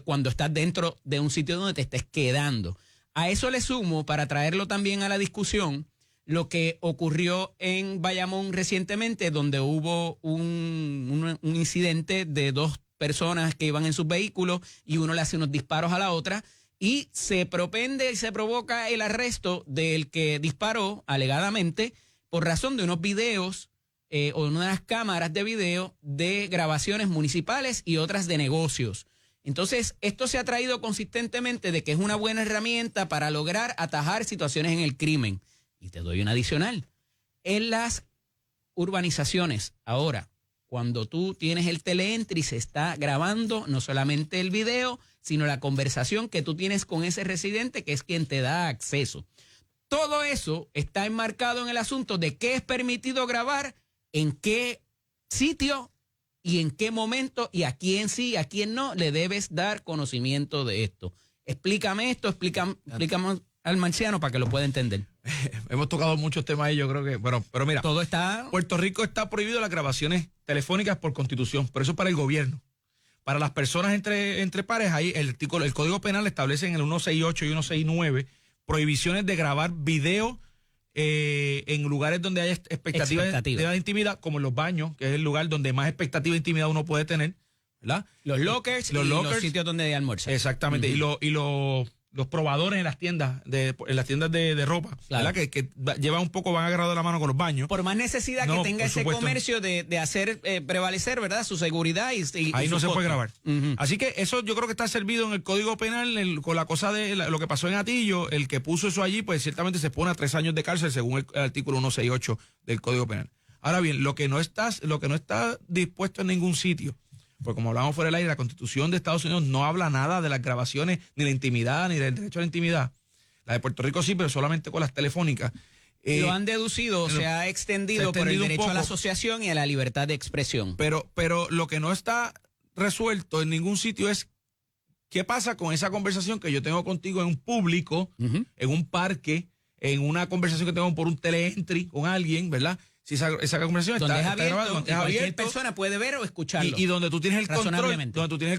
cuando estás dentro de un sitio donde te estés quedando. A eso le sumo, para traerlo también a la discusión, lo que ocurrió en Bayamón recientemente, donde hubo un incidente de dos personas que iban en sus vehículos y uno le hace unos disparos a la otra y se propende y se provoca el arresto del que disparó alegadamente por razón de unos videos o unas cámaras de video de grabaciones municipales y otras de negocios. Entonces, esto se ha traído consistentemente de que es una buena herramienta para lograr atajar situaciones en el crimen. Y te doy una adicional. En las urbanizaciones, ahora, cuando tú tienes el teleentry, se está grabando no solamente el video, sino la conversación que tú tienes con ese residente, que es quien te da acceso. Todo eso está enmarcado en el asunto de qué es permitido grabar, en qué sitio y en qué momento, y a quién sí y a quién no le debes dar conocimiento de esto. Explícame esto, explícame al marciano para que lo pueda entender. Hemos tocado muchos temas ahí, yo creo que, bueno, pero mira, todo está... Puerto Rico está prohibido las grabaciones telefónicas por constitución, pero eso es para el gobierno. Para las personas entre pares, ahí el Código Penal establece en el 168 y 169 prohibiciones de grabar video en lugares donde haya expectativa de intimidad, como en los baños, que es el lugar donde más expectativa de intimidad uno puede tener, ¿verdad? Los lockers y los sitios donde almuerza. Exactamente, y los probadores en las tiendas de ropa, claro, ¿verdad? Que llevan un poco, van agarrados de la mano con los baños. Por más necesidad que tenga ese comercio de hacer prevalecer, ¿verdad?, su seguridad y ahí no se puede grabar. Uh-huh. Así que eso yo creo que está servido en el Código Penal con la cosa de lo que pasó en Atillo. El que puso eso allí, pues ciertamente se pone a 3 años de cárcel según el artículo 168 del Código Penal. Ahora bien, lo que no está dispuesto en ningún sitio, porque como hablábamos fuera del aire, la Constitución de Estados Unidos no habla nada de las grabaciones, ni la intimidad, ni del derecho a la intimidad. La de Puerto Rico sí, pero solamente con las telefónicas. Lo han deducido, se ha extendido por el derecho a la asociación y a la libertad de expresión. Pero lo que no está resuelto en ningún sitio es qué pasa con esa conversación que yo tengo contigo en un público, uh-huh, en un parque, en una conversación que tengo por un teleentry con alguien, ¿verdad? Si esa conversación donde está grabada, donde es cualquier abierto, persona puede ver o escucharlo. Y donde tú tienes el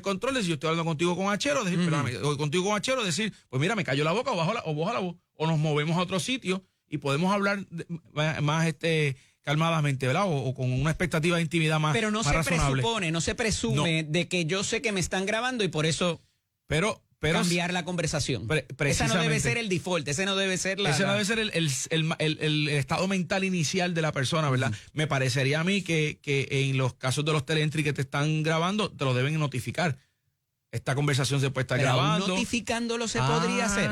control, de si yo estoy hablando contigo con Achero, decir, o contigo con Achero, decir, pues mira, me cayó la boca o bajo la voz, o nos movemos a otro sitio y podemos hablar más calmadamente, ¿verdad? O con una expectativa de intimidad más razonable. Pero no se presume de que yo sé que me están grabando y por eso cambiar la conversación. Esa no debe ser el default, ese no debe ser el estado mental inicial de la persona, ¿verdad? Me parecería a mí que en los casos de los teleentry que te están grabando, te lo deben notificar. Esta conversación se puede estar grabando. Notificándolo se podría hacer.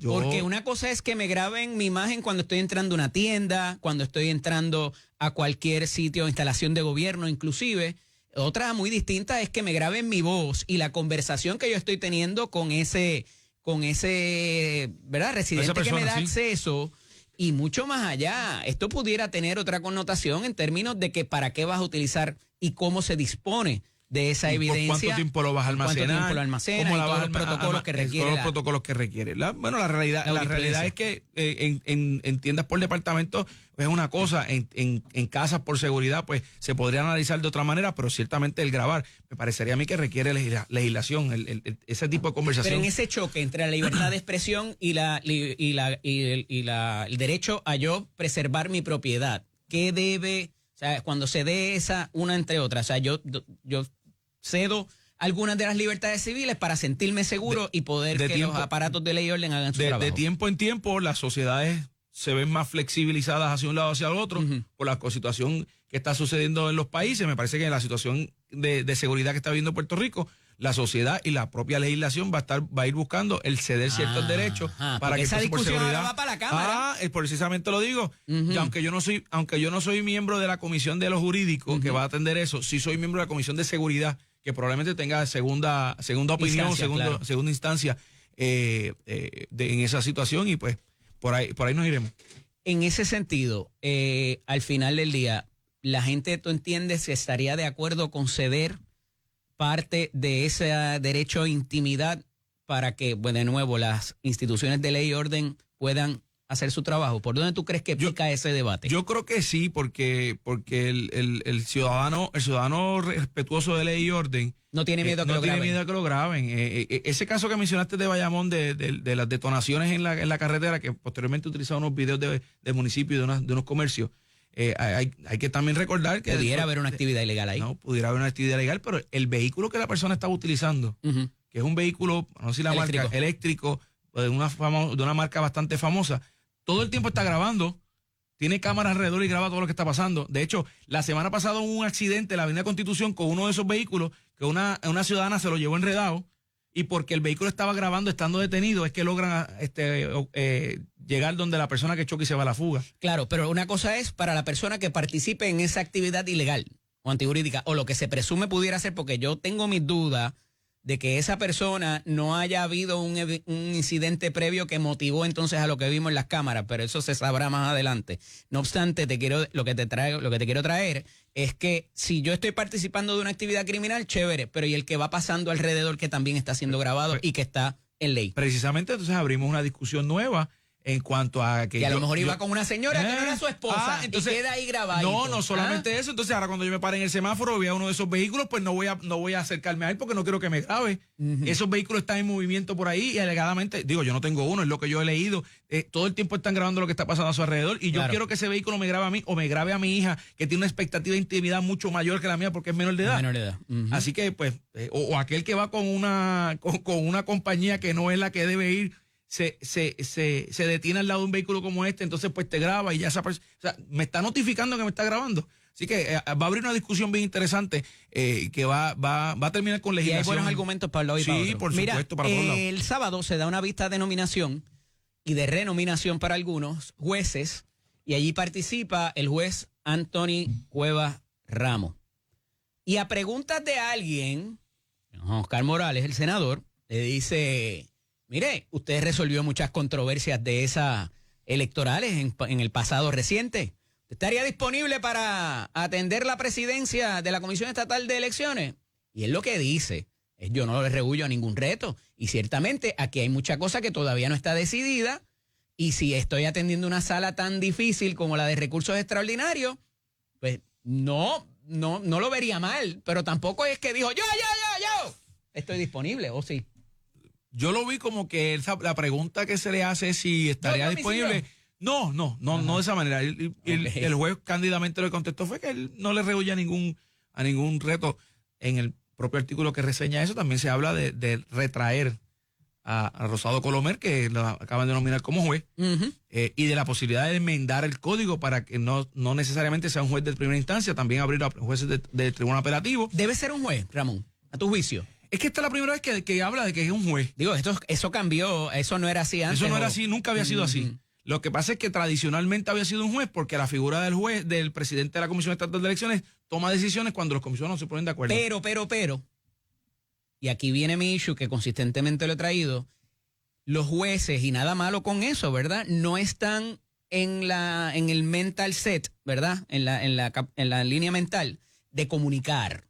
Porque una cosa es que me graben mi imagen cuando estoy entrando a una tienda, cuando estoy entrando a cualquier sitio o instalación de gobierno inclusive. Otra muy distinta es que me graben mi voz y la conversación que yo estoy teniendo con ese ¿verdad?, residente persona, que me da acceso. Y mucho más allá, esto pudiera tener otra connotación en términos de que para qué vas a utilizar y cómo se dispone de esa ¿Y evidencia? por cuánto tiempo lo vas a almacenar? ¿Cuánto tiempo lo almacenas? ¿Cómo Y la todos vas los protocolos que requiere. todos los protocolos que requiere. La realidad es que en tiendas por departamento es una cosa, en casas por seguridad pues se podría analizar de otra manera, pero ciertamente el grabar me parecería a mí que requiere legislación, ese tipo de conversación. Pero en ese choque entre la libertad de expresión y el derecho a yo preservar mi propiedad, ¿qué debe, o sea, cuando se dé esa una entre otras? O sea, yo cedo algunas de las libertades civiles para sentirme seguro y poder que los aparatos de ley y orden hagan su trabajo. De tiempo en tiempo las sociedades se ven más flexibilizadas hacia un lado hacia el otro por la situación que está sucediendo en los países. Me parece que en la situación de seguridad que está viviendo Puerto Rico, la sociedad y la propia legislación va a ir buscando el ceder ciertos derechos para que esa discusión por seguridad ahora va para la Cámara. Precisamente lo digo. Y aunque yo no soy miembro de la Comisión de lo Jurídico que va a atender eso, sí soy miembro de la Comisión de Seguridad, que probablemente tenga segunda opinión, segunda instancia en esa situación, y pues por ahí nos iremos. En ese sentido, al final del día, la gente, ¿tú entiendes, si estaría de acuerdo con ceder parte de ese derecho a intimidad para que, bueno, de nuevo, las instituciones de ley y orden puedan hacer su trabajo? ¿Por dónde tú crees que pica ese debate? Yo creo que sí, porque el ciudadano respetuoso de ley y orden no tiene miedo a que lo graben. No tiene miedo a que lo graben. Ese caso que mencionaste de Bayamón, de las detonaciones en la carretera, que posteriormente utilizaron unos videos de municipios, de unos comercios, hay que también recordar que pudiera haber una actividad ilegal ahí. No, pudiera haber una actividad ilegal, pero el vehículo que la persona estaba utilizando, que es un vehículo, no sé si la marca, eléctrico, de una marca bastante famosa, todo el tiempo está grabando, tiene cámaras alrededor y graba todo lo que está pasando. De hecho, la semana pasada hubo un accidente en la Avenida Constitución con uno de esos vehículos que una ciudadana se lo llevó enredado, y porque el vehículo estaba grabando estando detenido es que logran llegar donde la persona que choca y se va a la fuga. Claro, pero una cosa es para la persona que participe en esa actividad ilegal o antijurídica, o lo que se presume pudiera ser, porque yo tengo mis dudas de que esa persona no haya habido un incidente previo que motivó entonces a lo que vimos en las cámaras, pero eso se sabrá más adelante. No obstante, lo que te quiero traer es que si yo estoy participando de una actividad criminal, chévere, pero y el que va pasando alrededor que también está siendo grabado y que está en ley. Precisamente entonces abrimos una discusión nueva en cuanto a que a lo mejor iba con una señora que no era su esposa, entonces, y queda ahí grabado. No solamente eso. Entonces ahora cuando yo me pare en el semáforo y vea uno de esos vehículos, pues no voy a acercarme a él porque no quiero que me grabe. Esos vehículos están en movimiento por ahí y alegadamente, digo, yo no tengo uno, es lo que yo he leído, todo el tiempo están grabando lo que está pasando a su alrededor, y yo quiero que ese vehículo me grabe a mí o me grabe a mi hija, que tiene una expectativa de intimidad mucho mayor que la mía porque es menor de edad. Así que pues, o aquel que va con una compañía que no es la que debe ir, se detiene al lado de un vehículo como este, entonces pues te graba y ya esa persona, o sea, me está notificando que me está grabando. Así que va a abrir una discusión bien interesante que va a terminar con legislación. Y hay buenos argumentos para el lado y para otro. Sí, por supuesto, para todos lados. El sábado se da una vista de nominación y de renominación para algunos jueces, y allí participa el juez Anthony Cuevas Ramos. Y a preguntas de alguien, Oscar Morales, el senador, le dice: mire, usted resolvió muchas controversias de esas electorales en el pasado reciente. ¿Usted estaría disponible para atender la presidencia de la Comisión Estatal de Elecciones? Y él lo que dice es: yo no le rehúyo a ningún reto. Y ciertamente aquí hay mucha cosa que todavía no está decidida. Y si estoy atendiendo una sala tan difícil como la de recursos extraordinarios, pues no lo vería mal. Pero tampoco es que dijo: yo estoy dispdisponible, ¿o sí? Yo lo vi como que la pregunta que se le hace es si estaría disponible. No de esa manera. El juez cándidamente lo que contestó fue que él no le rehuye a ningún reto. En el propio artículo que reseña eso también se habla de retraer a Rosado Colomer, que lo acaban de nominar como juez, y de la posibilidad de enmendar el código para que no necesariamente sea un juez de primera instancia, también abrir a jueces del tribunal apelativo. ¿Debe ser un juez, Ramón, a tu juicio? Es que esta es la primera vez que habla de que es un juez. Digo, eso cambió, eso no era así antes. Eso no era así, nunca había sido así. Lo que pasa es que tradicionalmente había sido un juez, porque la figura del juez, del presidente de la Comisión Estatal de Elecciones, toma decisiones cuando los comisionados no se ponen de acuerdo. Pero, y aquí viene mi issue que consistentemente lo he traído: los jueces, y nada malo con eso, ¿verdad?, no están en el mental set, ¿verdad?, en la línea mental de comunicar.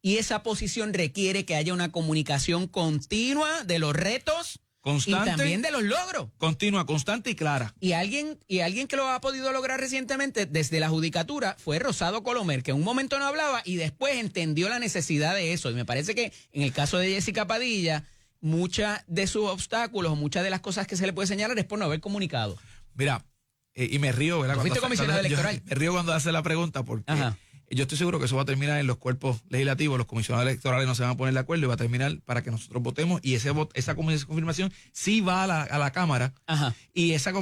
y esa posición requiere que haya una comunicación continua de los retos Constante, y también de los logros. Continua, constante y clara. Y alguien que lo ha podido lograr recientemente desde la judicatura fue Rosado Colomer, que en un momento no hablaba y después entendió la necesidad de eso. Y me parece que en el caso de Jessica Padilla, muchos de sus obstáculos, muchas de las cosas que se le puede señalar es por no haber comunicado. Mira, y me río, ¿verdad? ¿Fuiste comisionado electoral? Me río cuando hace la pregunta porque Ajá. yo estoy seguro que eso va a terminar en los cuerpos legislativos, los comisionados electorales no se van a poner de acuerdo y va a terminar para que nosotros votemos y esa confirmación sí va a la Cámara. Ajá. Y esa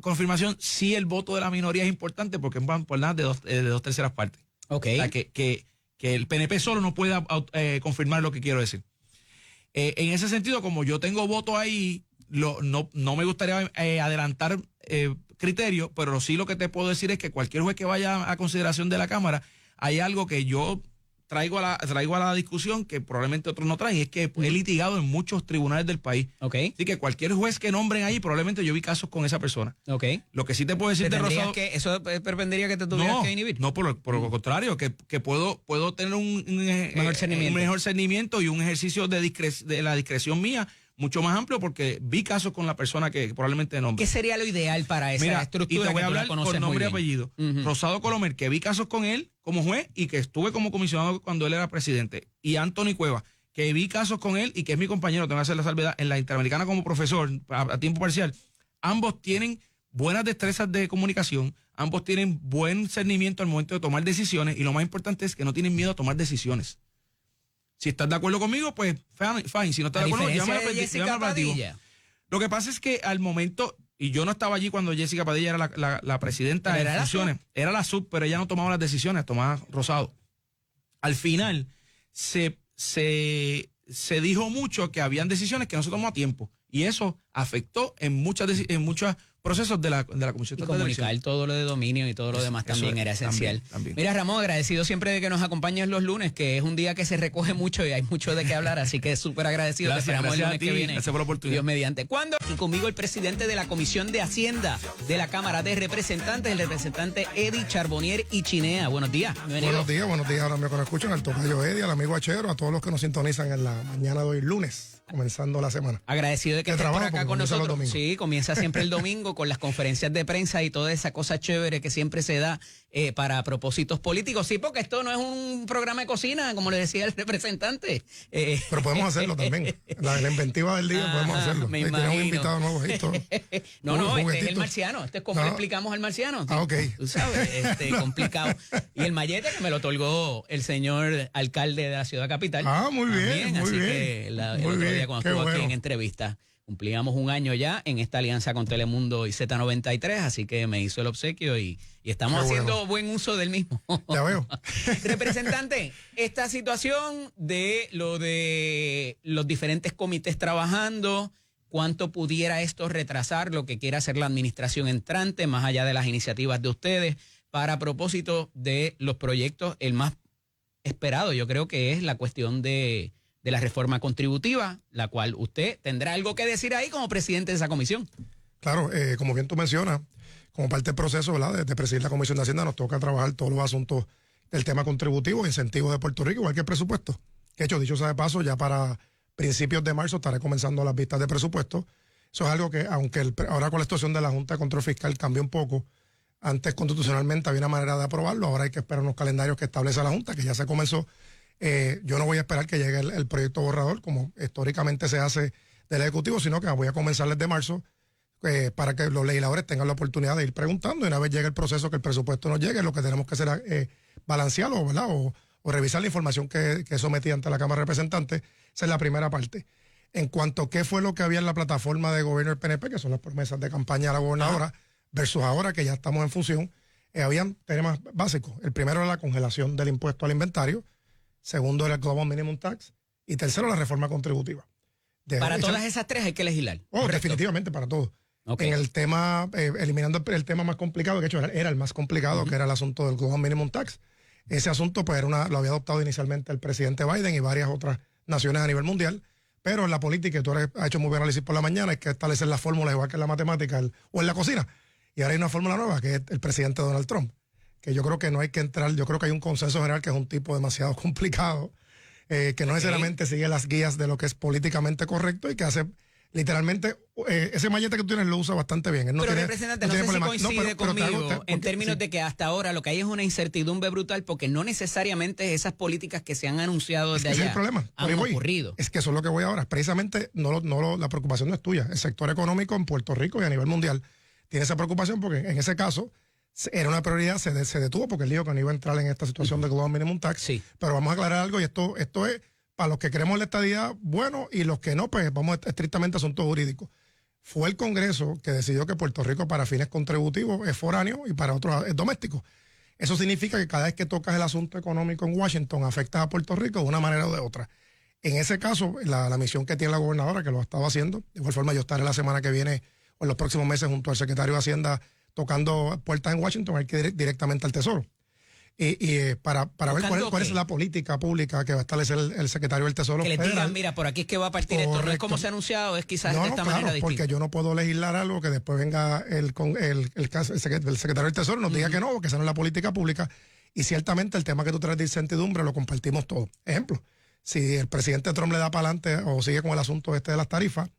confirmación sí el voto de la minoría es importante porque van por nada de dos terceras partes. Ok. O sea, que el PNP solo no pueda confirmar lo que quiero decir. En ese sentido, como yo tengo voto ahí, no me gustaría adelantar criterio, pero sí lo que te puedo decir es que cualquier juez que vaya a consideración de la Cámara, hay algo que yo traigo a la discusión que probablemente otros no traen, y es que he litigado en muchos tribunales del país. Okay. Así que cualquier juez que nombren ahí, probablemente yo vi casos con esa persona. Okay. Lo que sí te puedo decir de Rosado... ¿Eso perpendiría que te tuvieras que inhibir? No, por lo contrario, que puedo tener un mejor cernimiento y un ejercicio de la discreción mía mucho más amplio porque vi casos con la persona que probablemente nombre. ¿Qué sería lo ideal para esa estructura? Y te voy a hablar con nombre y apellido. Rosado Colomer, que vi casos con él como juez y que estuve como comisionado cuando él era presidente. Y Anthony Cueva, que vi casos con él y que es mi compañero, tengo que hacer la salvedad, en la Interamericana como profesor a tiempo parcial. Ambos tienen buenas destrezas de comunicación, ambos tienen buen cernimiento al momento de tomar decisiones y lo más importante es que no tienen miedo a tomar decisiones. Si estás de acuerdo conmigo, pues fine. Si no estás de acuerdo, llámame al partido. Lo que pasa es que al momento, y yo no estaba allí cuando Jessica Padilla era la presidenta de funciones, era la sub, pero ella no tomaba las decisiones, tomaba Rosado. Al final, se dijo mucho que habían decisiones que no se tomó a tiempo. Y eso afectó en muchos procesos de la Comisión de comunicar todo lo de dominio y todo lo demás también era esencial. También. Mira, Ramón, agradecido siempre de que nos acompañes los lunes, que es un día que se recoge mucho y hay mucho de qué hablar, así que súper agradecido. Gracias, el lunes a ti, que viene. Gracias por la oportunidad. Dios mediante. ¿Cuándo? Y conmigo el presidente de la Comisión de Hacienda de la Cámara de Representantes, el representante Eddie Charbonnier y Chinea. Buenos días. Buenos días, ahora me escuchan al tocayo Eddie, al amigo Achero, a todos los que nos sintonizan en la mañana de hoy lunes, comenzando la semana. Agradecido de que estés por acá con nosotros. Sí, comienza siempre el domingo con las conferencias de prensa y toda esa cosa chévere que siempre se da para propósitos políticos. Sí, porque esto no es un programa de cocina, como le decía el representante. Pero podemos hacerlo también. La inventiva del día podemos hacerlo. Tenemos un invitado nuevo. No, este es el marciano. Este es como le explicamos al marciano. Ok. Tú sabes, complicado. Y el mallete que me lo otorgó el señor alcalde de la ciudad capital. Muy bien, muy bien. Que el otro día cuando estuvo aquí en entrevista. Cumplíamos un año ya en esta alianza con Telemundo y Z93, así que me hizo el obsequio y estamos haciendo buen uso del mismo. Ya veo. Representante, esta situación de lo de los diferentes comités trabajando, ¿cuánto pudiera esto retrasar lo que quiera hacer la administración entrante, más allá de las iniciativas de ustedes, para propósito de los proyectos? El más esperado, yo creo que es la cuestión de la reforma contributiva, la cual usted tendrá algo que decir ahí como presidente de esa comisión. Claro, como bien tú mencionas, como parte del proceso, ¿verdad?, de presidir la Comisión de Hacienda, nos toca trabajar todos los asuntos del tema contributivo, incentivos de Puerto Rico, igual que el presupuesto. Que hecho, dicho sea de paso, ya para principios de marzo estaré comenzando las vistas de presupuesto. Eso es algo que, aunque ahora con la situación de la Junta de Control Fiscal cambió un poco, antes constitucionalmente había una manera de aprobarlo, ahora hay que esperar unos calendarios que establece la Junta, que ya se comenzó. Yo no voy a esperar que llegue el proyecto borrador, como históricamente se hace del Ejecutivo, sino que voy a comenzar desde marzo para que los legisladores tengan la oportunidad de ir preguntando y una vez llegue el proceso que el presupuesto nos llegue, lo que tenemos que hacer es balancearlo, ¿verdad? O revisar la información que sometí ante la Cámara de Representantes. Esa es la primera parte. En cuanto a qué fue lo que había en la plataforma de gobierno del PNP, que son las promesas de campaña de la gobernadora, versus ahora que ya estamos en función, habían temas básicos. El primero era la congelación del impuesto al inventario. Segundo era el Global Minimum Tax. Y tercero, la reforma contributiva. Para todas esas tres hay que legislar. Definitivamente, para todos. Okay. En el tema, eliminando el tema más complicado, que de hecho era el más complicado, que era el asunto del Global Minimum Tax. Ese asunto pues lo había adoptado inicialmente el presidente Biden y varias otras naciones a nivel mundial. Pero en la política, y tú has hecho muy buen análisis por la mañana, hay que establecer las fórmulas igual que en la matemática o en la cocina. Y ahora hay una fórmula nueva, que es el presidente Donald Trump, que yo creo que no hay que entrar, yo creo que hay un consenso general que es un tipo demasiado complicado, que no necesariamente sigue las guías de lo que es políticamente correcto y que hace literalmente ese mallete que tú tienes lo usa bastante bien. Él no pero tiene, representante, no no sé tiene si problema. coincide conmigo en términos sí. de que hasta ahora lo que hay es una incertidumbre brutal porque no necesariamente esas políticas que se han anunciado desde ese allá es el problema. han ocurrido. Es que eso es lo que voy ahora. Precisamente la preocupación no es tuya. El sector económico en Puerto Rico y a nivel mundial tiene esa preocupación porque en ese caso era una prioridad, se detuvo porque él dijo que no iba a entrar en esta situación de Global Minimum Tax. Sí. Pero vamos a aclarar algo y esto es para los que queremos la estadidad, bueno, y los que no, pues vamos estrictamente a asuntos jurídicos. Fue el Congreso que decidió que Puerto Rico para fines contributivos es foráneo y para otros es doméstico. Eso significa que cada vez que tocas el asunto económico en Washington afectas a Puerto Rico de una manera o de otra. En ese caso, la misión que tiene la gobernadora, que lo ha estado haciendo, de igual forma yo estaré la semana que viene o en los próximos meses junto al secretario de Hacienda tocando puertas en Washington, hay que ir directamente al Tesoro. Y para ver cuál es la política pública que va a establecer el secretario del Tesoro que les federal. digan, mira, por aquí es que va a partir esto, no es como se ha anunciado, es quizás de esta manera distinta. Porque yo no puedo legislar algo que después venga el secretario del Tesoro y nos diga que no, que esa no es la política pública. Y ciertamente el tema que tú traes de incertidumbre lo compartimos todos. Ejemplo, si el presidente Trump le da para adelante o sigue con el asunto de las tarifas,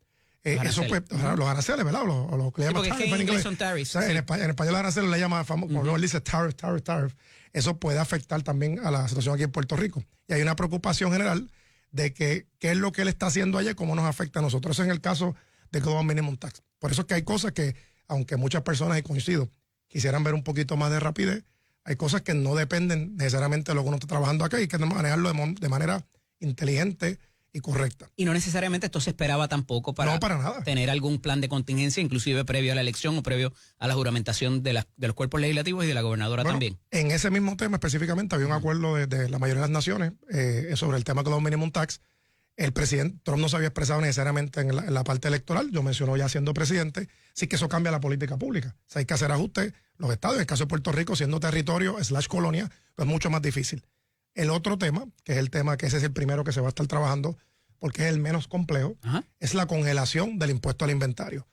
eso pues, los aranceles, ¿verdad? O lo que le llaman tariff en inglés son tariffs. O sea, en español los aranceles le llaman, como él dice, tariff. Eso puede afectar también a la situación aquí en Puerto Rico. Y hay una preocupación general de que qué es lo que él está haciendo allá y cómo nos afecta a nosotros. Eso es en el caso de Global Minimum Tax. Por eso es que hay cosas que, aunque muchas personas, y coincido, quisieran ver un poquito más de rapidez, hay cosas que no dependen necesariamente de lo que uno está trabajando acá y hay que manejarlo de manera inteligente y correcta. Y no necesariamente esto se esperaba tampoco para nada. Tener algún plan de contingencia, inclusive previo a la elección o previo a la juramentación de los cuerpos legislativos y de la gobernadora también. En ese mismo tema específicamente había un acuerdo de la mayoría de las naciones sobre el tema de los minimum tax. El presidente Trump no se había expresado necesariamente en la parte electoral, yo mencionó ya siendo presidente, sí que eso cambia la política pública. O sea, hay que hacer ajustes, los estados, en el caso de Puerto Rico, siendo territorio / colonia, pues mucho más difícil. El otro tema, que es el tema que ese es el primero que se va a estar trabajando, porque es el menos complejo, es la congelación del impuesto al inventario.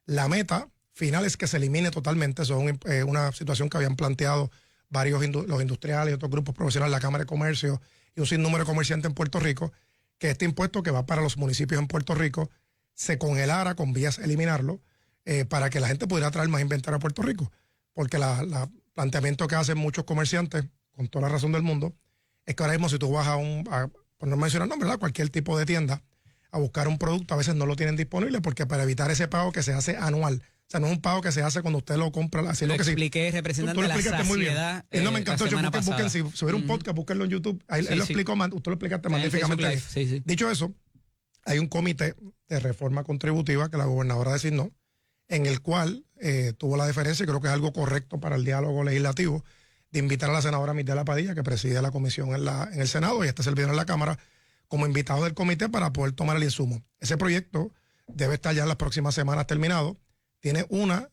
La meta final es que se elimine totalmente. Eso es una situación que habían planteado varios los industriales y otros grupos profesionales, la Cámara de Comercio y un sinnúmero de comerciantes en Puerto Rico, que este impuesto que va para los municipios en Puerto Rico se congelara con vías a eliminarlo para que la gente pudiera traer más inventario a Puerto Rico. Porque el planteamiento que hacen muchos comerciantes, con toda la razón del mundo, es que ahora mismo si tú vas por no mencionar nombre, ¿verdad? Cualquier tipo de tienda, a buscar un producto, a veces no lo tienen disponible porque para evitar ese pago que se hace anual. O sea, no es un pago que se hace cuando usted lo compra. Así lo que expliqué, sí. representante de la saciedad. No, me encantó. Busquen, si hubiera un podcast, búsquenlo en YouTube. Ahí él lo explicó, usted lo explicaste magníficamente. Sí. Dicho eso, hay un comité de reforma contributiva que la gobernadora designó, en el cual tuvo la deferencia, y creo que es algo correcto para el diálogo legislativo, de invitar a la senadora Migdalia Padilla, que preside la comisión en el Senado y este servidor en la Cámara, como invitado del comité para poder tomar el insumo. Ese proyecto debe estar ya en las próximas semanas terminado. Tiene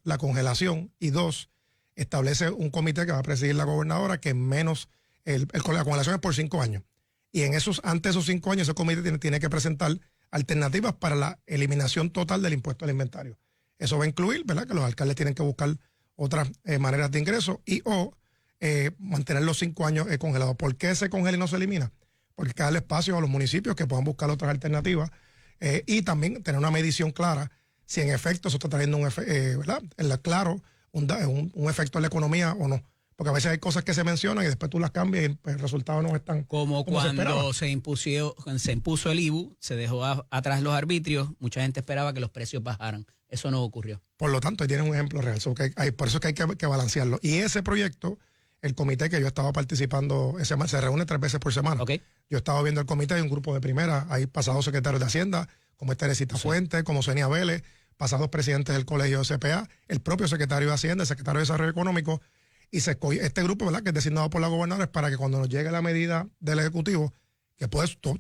la congelación, y 2, establece un comité que va a presidir la gobernadora que menos, la congelación es por 5 años. Y antes de esos 5 años, ese comité tiene que presentar alternativas para la eliminación total del impuesto al inventario. Eso va a incluir, ¿verdad?, que los alcaldes tienen que buscar otras maneras de ingreso o mantener los 5 años congelados. ¿Por qué se congela y no se elimina? Porque hay que darle espacio a los municipios que puedan buscar otras alternativas y también tener una medición clara si en efecto eso está trayendo ¿verdad?, un efecto en la economía o no. Porque a veces hay cosas que se mencionan y después tú las cambias y el resultado no es tan como cuando se impuso el IBU, se dejó atrás los arbitrios, mucha gente esperaba que los precios bajaran. Eso no ocurrió. Por lo tanto, ahí tienen un ejemplo real. Por eso es que hay que balancearlo. Y ese proyecto, el comité que yo estaba participando, se reúne 3 veces por semana. Okay. Yo estaba viendo el comité, hay un grupo de primera, hay pasados secretarios de Hacienda, como Teresita Fuentes, como Senia Vélez, pasados presidentes del colegio de CPA, el propio secretario de Hacienda, el secretario de Desarrollo Económico, y este grupo, ¿verdad?, que es designado por la gobernadora, es para que cuando nos llegue la medida del Ejecutivo, que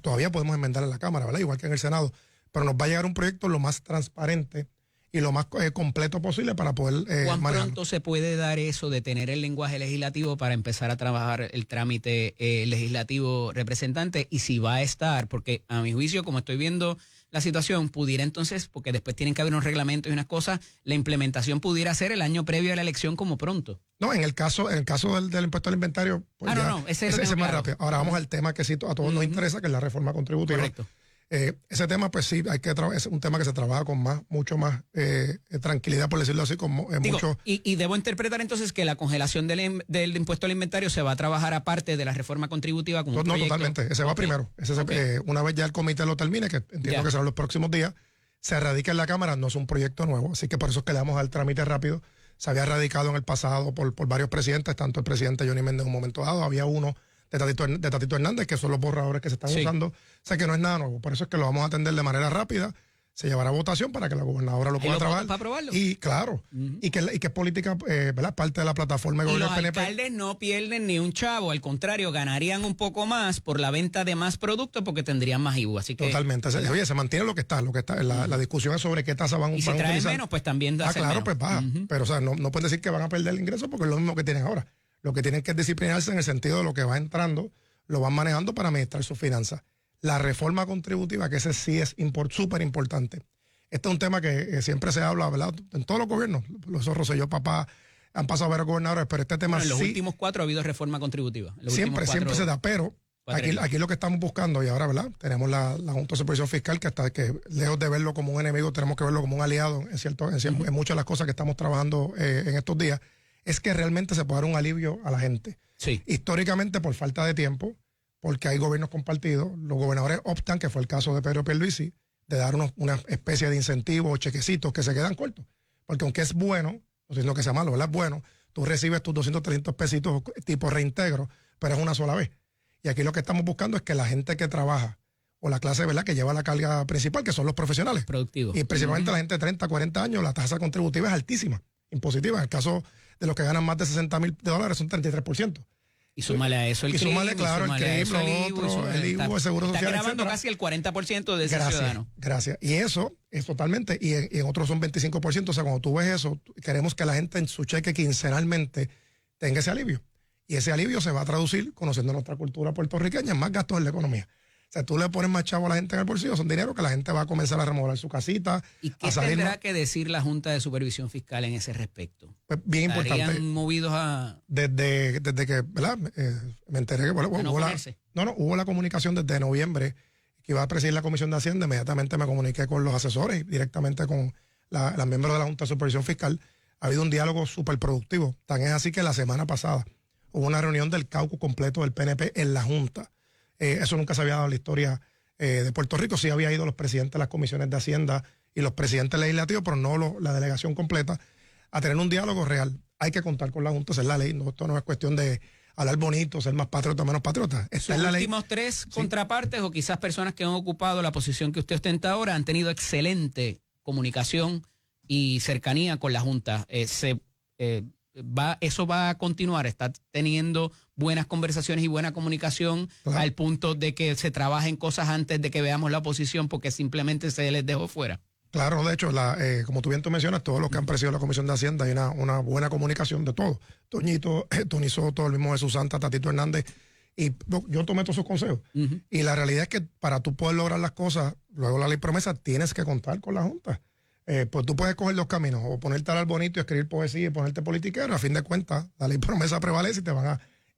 todavía podemos enmendar en la Cámara, ¿verdad?, igual que en el Senado, pero nos va a llegar un proyecto lo más transparente y lo más completo posible para poder ¿Cuán manejarlo. pronto se puede dar eso de tener el lenguaje legislativo para empezar a trabajar el trámite legislativo representante? Y si va a estar, porque a mi juicio, como estoy viendo la situación, pudiera entonces, porque después tienen que haber unos reglamentos y unas cosas, la implementación pudiera ser el año previo a la elección como pronto. No, en el caso del impuesto al inventario, pues ese es es más claro. rápido. Ahora vamos al tema que sí a todos nos interesa, que es la reforma contributiva. Correcto. Ese tema, pues sí, es un tema que se trabaja con mucho más tranquilidad, por decirlo así, con mucho... Y debo interpretar entonces que la congelación del impuesto al inventario se va a trabajar aparte de la reforma contributiva como un No, proyecto. totalmente. Ese va primero. Una vez ya el comité lo termine, que entiendo que serán los próximos días, se radica en la Cámara, no es un proyecto nuevo, así que por eso es que le damos al trámite rápido. Se había radicado en el pasado por varios presidentes, tanto el presidente Johnny Méndez en un momento dado, había uno de Tatito Hernández, que son los borradores que se están usando. O sea que no es nada nuevo. Por eso es que lo vamos a atender de manera rápida. Se llevará a votación para que la gobernadora lo pueda trabajar. ¿Para aprobarlo? Y claro, y que es política, ¿verdad? Parte de la plataforma de Y gobierno los del PNP. alcaldes no pierden ni un chavo, al contrario, ganarían un poco más por la venta de más productos porque tendrían más IVU. Así que, Totalmente. Oye, se mantiene lo que está. La discusión es sobre qué tasa van a y si utilizar. traen menos, pues también da Claro, menos. pues baja. Pero, o sea, no pueden decir que van a perder el ingreso porque es lo mismo que tienen ahora. Lo que tienen que es disciplinarse en el sentido de lo que va entrando, lo van manejando para administrar sus finanzas. La reforma contributiva, que ese sí es súper importante. Este es un tema que siempre se habla, ¿verdad? En todos los gobiernos. Los Rosselló, papá, han pasado a ver a gobernadores, pero este tema En los sí. últimos 4 ha habido reforma contributiva. Siempre se da, pero aquí lo que estamos buscando, y ahora, ¿verdad? Tenemos la Junta de Supervisión Fiscal, que hasta que lejos de verlo como un enemigo, tenemos que verlo como un aliado en muchas de las cosas que estamos trabajando en estos días, es que realmente se pueda dar un alivio a la gente. Sí. Históricamente, por falta de tiempo, porque hay gobiernos compartidos, los gobernadores optan, que fue el caso de Pedro Pierluisi, de dar una especie de incentivos o chequecitos que se quedan cortos. Porque aunque es bueno, no estoy diciendo que sea malo, ¿verdad? Es bueno, tú recibes tus 200, 300 pesitos tipo reintegro, pero es una sola vez. Y aquí lo que estamos buscando es que la gente que trabaja, o la clase, ¿verdad?, que lleva la carga principal, que son los profesionales. Productivos. Y principalmente la gente de 30, 40 años, la tasa contributiva es altísima, impositiva. En el caso de los que ganan más de $60,000 son 33%. Y súmale a eso el CRIM. Súmale, claro, el CRIM, el IVU, el Seguro Social, está grabando etcétera. casi el 40% de ese ciudadano. Gracias. Y eso es totalmente, y en otros son 25%. O sea, cuando tú ves eso, queremos que la gente en su cheque quincenalmente tenga ese alivio. Y ese alivio se va a traducir, conociendo nuestra cultura puertorriqueña, en más gastos en la economía. O sea, tú le pones más chavo a la gente en el bolsillo, son dinero que la gente va a comenzar a remodelar su casita. ¿Y qué a salir tendrá más. que decir la Junta de Supervisión Fiscal en ese respecto? Pues bien importante. ¿Estarían movidos a Desde que, ¿verdad? Me enteré que bueno, no hubo ponerse? hubo la comunicación desde noviembre que iba a presidir la Comisión de Hacienda. Inmediatamente me comuniqué con los asesores y directamente con las miembros de la Junta de Supervisión Fiscal. Ha habido un diálogo súper productivo. Tan es así que la semana pasada hubo una reunión del caucus completo del PNP en la Junta. Eso nunca se había dado en la historia de Puerto Rico. Sí había ido los presidentes de las comisiones de Hacienda y los presidentes legislativos, pero no la delegación completa, a tener un diálogo real. Hay que contar con la Junta, esa es la ley. No, esto no es cuestión de hablar bonito, ser más patriota o menos patriota. Esta es la ley. Los últimos 3 contrapartes o quizás personas que han ocupado la posición que usted ostenta ahora han tenido excelente comunicación y cercanía con la Junta. Eso va a continuar, está teniendo buenas conversaciones y buena comunicación al punto de que se trabajen cosas antes de que veamos la oposición porque simplemente se les dejó fuera. Claro, de hecho, como tú bien tú mencionas, todos los que han presidido la Comisión de Hacienda, hay una buena comunicación de todos. Toñito, Tony Soto, el mismo Jesús Santa, Tatito Hernández, y yo tomé todos sus consejos. Y la realidad es que para tú poder lograr las cosas, luego la ley promesa, tienes que contar con la Junta. Pues tú puedes coger 2 caminos, o ponerte a hablar bonito y escribir poesía y ponerte politiquero. A fin de cuentas, la ley promesa prevalece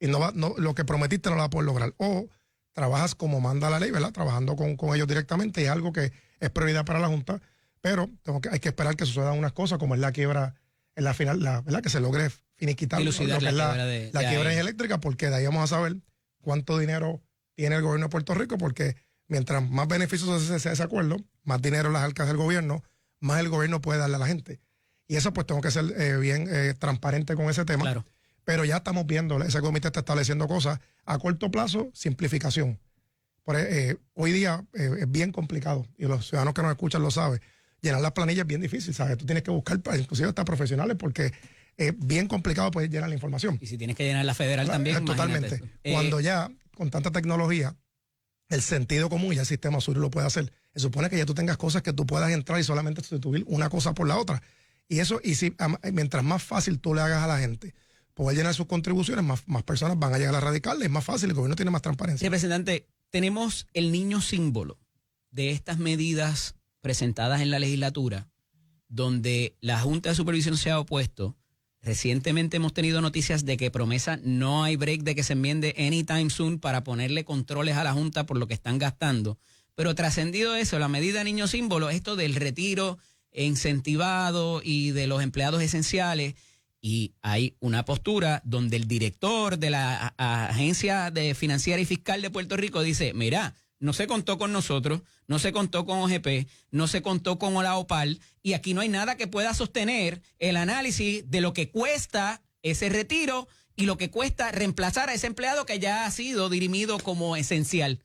y lo que prometiste no la vas a poder lograr. O trabajas como manda la ley, ¿verdad? Trabajando con ellos directamente, y algo que es prioridad para la Junta, pero hay que esperar que sucedan unas cosas, como es la quiebra en la final, ¿verdad? Que se logre finiquitar lo que es la quiebra eléctrica, porque de ahí vamos a saber cuánto dinero tiene el gobierno de Puerto Rico, porque mientras más beneficios sea ese acuerdo, más dinero las arcas del gobierno, más el gobierno puede darle a la gente. Y eso pues tengo que ser bien transparente con ese tema. Claro. Pero ya estamos viendo, ese comité está estableciendo cosas a corto plazo, simplificación. Hoy día es bien complicado, y los ciudadanos que nos escuchan lo saben, llenar las planillas es bien difícil, ¿sabes? Tú tienes que buscar, inclusive hasta profesionales, porque es bien complicado poder llenar la información. Y si tienes que llenar la federal también, Totalmente. Cuando ya, con tanta tecnología, el sentido común, ya el sistema sur lo puede hacer. Se supone que ya tú tengas cosas que tú puedas entrar y solamente sustituir una cosa por la otra. Y eso, mientras más fácil tú le hagas a la gente poder llenar sus contribuciones, más personas van a llegar a radicarle, es más fácil, el gobierno tiene más transparencia. Representante, tenemos el niño símbolo de estas medidas presentadas en la legislatura, donde la Junta de Supervisión se ha opuesto. Recientemente hemos tenido noticias de que promesa no hay break de que se enmiende anytime soon para ponerle controles a la Junta por lo que están gastando. Pero trascendido eso, la medida niño símbolo, esto del retiro incentivado y de los empleados esenciales, y hay una postura donde el director de la Agencia Financiera y Fiscal de Puerto Rico dice, mira, no se contó con nosotros, no se contó con OGP, no se contó con la OPAL, y aquí no hay nada que pueda sostener el análisis de lo que cuesta ese retiro y lo que cuesta reemplazar a ese empleado que ya ha sido dirimido como esencial.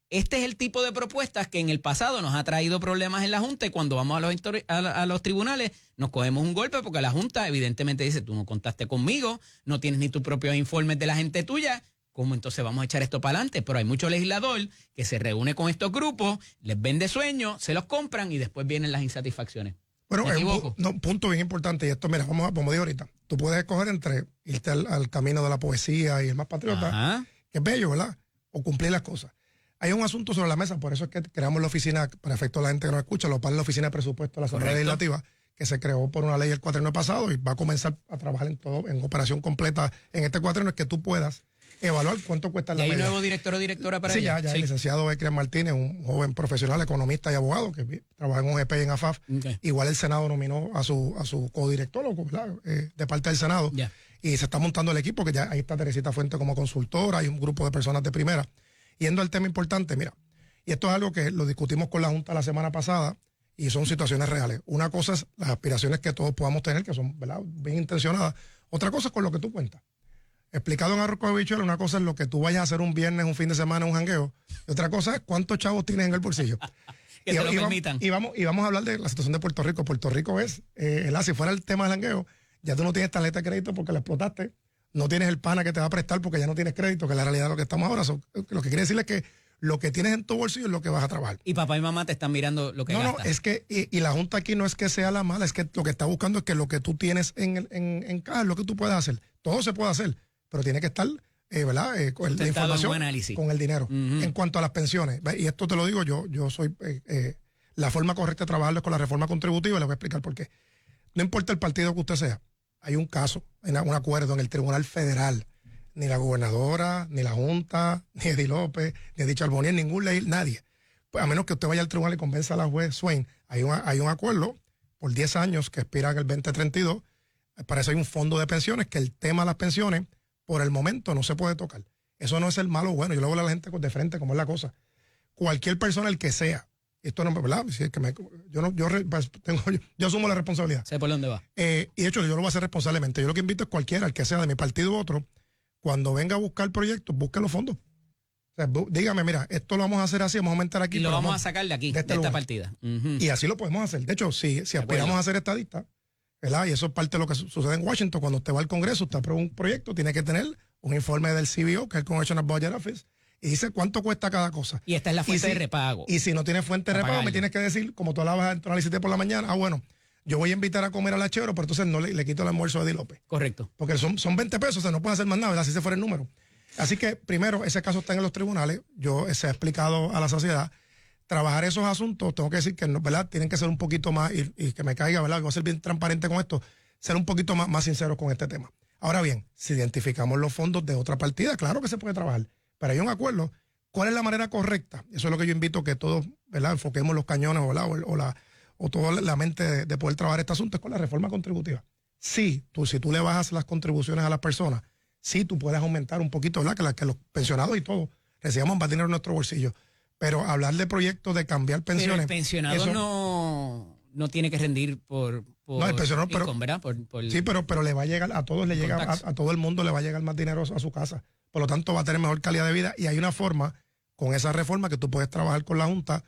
Este es el tipo de propuestas que en el pasado nos ha traído problemas en la Junta, y cuando vamos a los tribunales nos cogemos un golpe porque la Junta evidentemente dice, tú no contaste conmigo, no tienes ni tus propios informes de la gente tuya, ¿cómo entonces vamos a echar esto para adelante? Pero hay mucho legislador que se reúne con estos grupos, les vende sueños, se los compran y después vienen las insatisfacciones. Bueno, es un punto bien importante, y esto, mira, como dije ahorita, tú puedes escoger entre irte al camino de la poesía y el más patriota, Ajá. que es bello, ¿verdad? O cumplir las cosas. Hay un asunto sobre la mesa, por eso es que creamos la oficina, para efecto de la gente que nos escucha, la Oficina de Presupuesto de la Asamblea Legislativa, que se creó por una ley el cuatrienio pasado y va a comenzar a trabajar en operación completa en este cuatrienio, es que tú puedas evaluar cuánto cuesta la medida. ¿Y hay nuevo director o directora para ella? Sí, ya, sí. el licenciado Ekrian Martínez, un joven profesional, economista y abogado que trabaja en OGP y en AFAF. Okay. Igual el Senado nominó a su codirector, ¿verdad? De parte del Senado. Yeah. Y se está montando el equipo, que ya ahí está Teresita Fuente como consultora, hay un grupo de personas de primera. Yendo al tema importante, mira, y esto es algo que lo discutimos con la Junta la semana pasada y son situaciones reales. Una cosa es las aspiraciones que todos podamos tener, que son, ¿verdad?, bien intencionadas. Otra cosa es con lo que tú cuentas. Explicado en arroz con habichuela, una cosa es lo que tú vayas a hacer un viernes, un fin de semana, un jangueo. Y otra cosa es cuántos chavos tienes en el bolsillo. Que te lo permitan. Y vamos a hablar de la situación de Puerto Rico. Puerto Rico es, si fuera el tema del jangueo, ya tú no tienes tarjeta de crédito porque la explotaste, no tienes el pana que te va a prestar porque ya no tienes crédito, que es la realidad de lo que estamos ahora. Lo que quiere decir es que lo que tienes en tu bolsillo es lo que vas a trabajar. Y papá y mamá te están mirando lo que gastas. No, es que, y la Junta aquí no es que sea la mala, es que lo que está buscando es que lo que tú tienes en caja es lo que tú puedes hacer. Todo se puede hacer, pero tiene que estar, ¿verdad? Con la información, con el dinero. Uh-huh. En cuanto a las pensiones, y esto te lo digo, yo soy, la forma correcta de trabajarlo es con la reforma contributiva, y le voy a explicar por qué. No importa el partido que usted sea, hay un caso, hay un acuerdo en el Tribunal Federal. Ni la gobernadora, ni la Junta, ni Eddie López, ni Eddie Charbonnier, ningún ley, nadie. Pues a menos que usted vaya al tribunal y convenza a la juez Swain, hay un acuerdo por 10 años que expira en el 2032. Para eso hay un fondo de pensiones, que el tema de las pensiones, por el momento, no se puede tocar. Eso no es el malo bueno. Yo le hablo a la gente de frente, como es la cosa. Cualquier persona, el que sea, esto no, ¿verdad? Si es que yo asumo la responsabilidad. Sé por dónde va. Y de hecho, yo lo voy a hacer responsablemente. Yo lo que invito es cualquiera, el que sea de mi partido u otro, cuando venga a buscar proyectos, busque los fondos. O sea, dígame, mira, esto lo vamos a hacer así, vamos a aumentar aquí. Y lo vamos a sacar de aquí, de esta partida. Uh-huh. Y así lo podemos hacer. De hecho, si aspiramos a ser estadistas, ¿verdad? Y eso es parte de lo que sucede en Washington. Cuando usted va al Congreso, usted aprueba un proyecto, tiene que tener un informe del CBO, que es el Congressional Budget Office, y dice cuánto cuesta cada cosa. Y esta es la fuente de repago. Y si no tiene fuente de repago, me tienes que decir, como tú hablabas en tu análisis de por la mañana, bueno, yo voy a invitar a comer al Achero, pero entonces no le quito el almuerzo a Eddie López. Correcto. Porque son 20 pesos, o sea, no puede hacer más nada, ¿verdad? Así se fuera el número. Así que, primero, ese caso está en los tribunales, se ha explicado a la sociedad. Trabajar esos asuntos, tengo que decir que, ¿verdad?, tienen que ser un poquito más, y que me caiga, ¿verdad?, voy a ser bien transparente con esto, ser un poquito más sinceros con este tema. Ahora bien, si identificamos los fondos de otra partida, claro que se puede trabajar, pero hay un acuerdo. ¿Cuál es la manera correcta? Eso es lo que yo invito, que todos, ¿verdad?, enfoquemos los cañones, ¿verdad?, o toda la mente de poder trabajar este asunto, es con la reforma contributiva. Sí, si tú le bajas las contribuciones a las personas, sí, tú puedes aumentar un poquito, ¿verdad?, que los pensionados y todo recibamos más dinero en nuestro bolsillo. Pero hablar de proyectos de cambiar pensiones... Pero el pensionado no tiene que rendir por no, el pensionado, income, ¿verdad? Sí, pero le va a llegar, a todos le llega, a todo el mundo le va a llegar más dinero a su casa. Por lo tanto, va a tener mejor calidad de vida. Y hay una forma, con esa reforma, que tú puedes trabajar con la Junta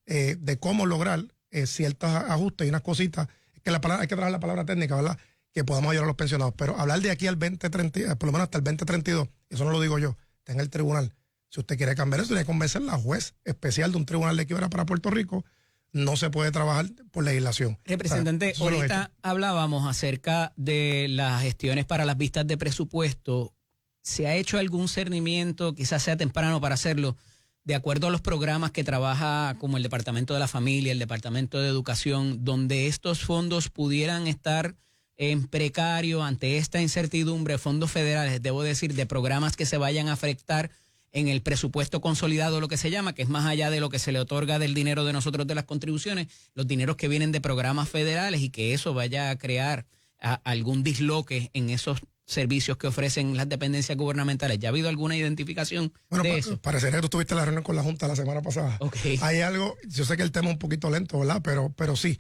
de cómo lograr ciertos ajustes y unas cositas, que hay que trabajar la palabra técnica, ¿verdad?, que podamos ayudar a los pensionados. Pero hablar de aquí al 2030, por lo menos hasta el 2032, eso no lo digo yo, está en el tribunal. Si usted quiere cambiar eso, tiene que convencer a la juez especial de un tribunal de quiebra para Puerto Rico. No se puede trabajar por legislación. Representante, ahorita hablábamos acerca de las gestiones para las vistas de presupuesto. ¿Se ha hecho algún cernimiento, quizás sea temprano para hacerlo, de acuerdo a los programas que trabaja como el Departamento de la Familia, el Departamento de Educación, donde estos fondos pudieran estar en precario ante esta incertidumbre, fondos federales, debo decir, de programas que se vayan a afectar en el presupuesto consolidado, lo que se llama, que es más allá de lo que se le otorga del dinero de nosotros de las contribuciones, los dineros que vienen de programas federales, y que eso vaya a crear algún disloque en esos servicios que ofrecen las dependencias gubernamentales? ¿Ya ha habido alguna identificación de eso? Parecería que tú tuviste la reunión con la Junta la semana pasada. Okay. Hay algo, yo sé que el tema es un poquito lento, ¿verdad? Pero sí.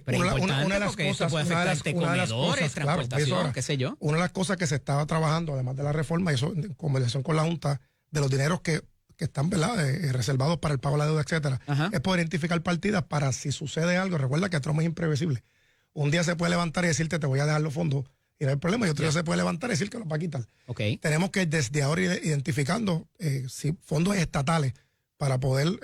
Una de las cosas, puede afectar comedores, transportación, claro, qué sé yo. Una de las cosas que se estaba trabajando, además de la reforma, y eso en conversación con la Junta, de los dineros que están, ¿verdad? Reservados para el pago de la deuda, etcétera, es poder identificar partidas para si sucede algo. Recuerda que Trump es imprevisible. Un día se puede levantar y decirte, te voy a dejar los fondos y no hay problema, y otro día se puede levantar y decir que los va a quitar. Okay. Tenemos que desde ahora ir identificando si fondos estatales para poder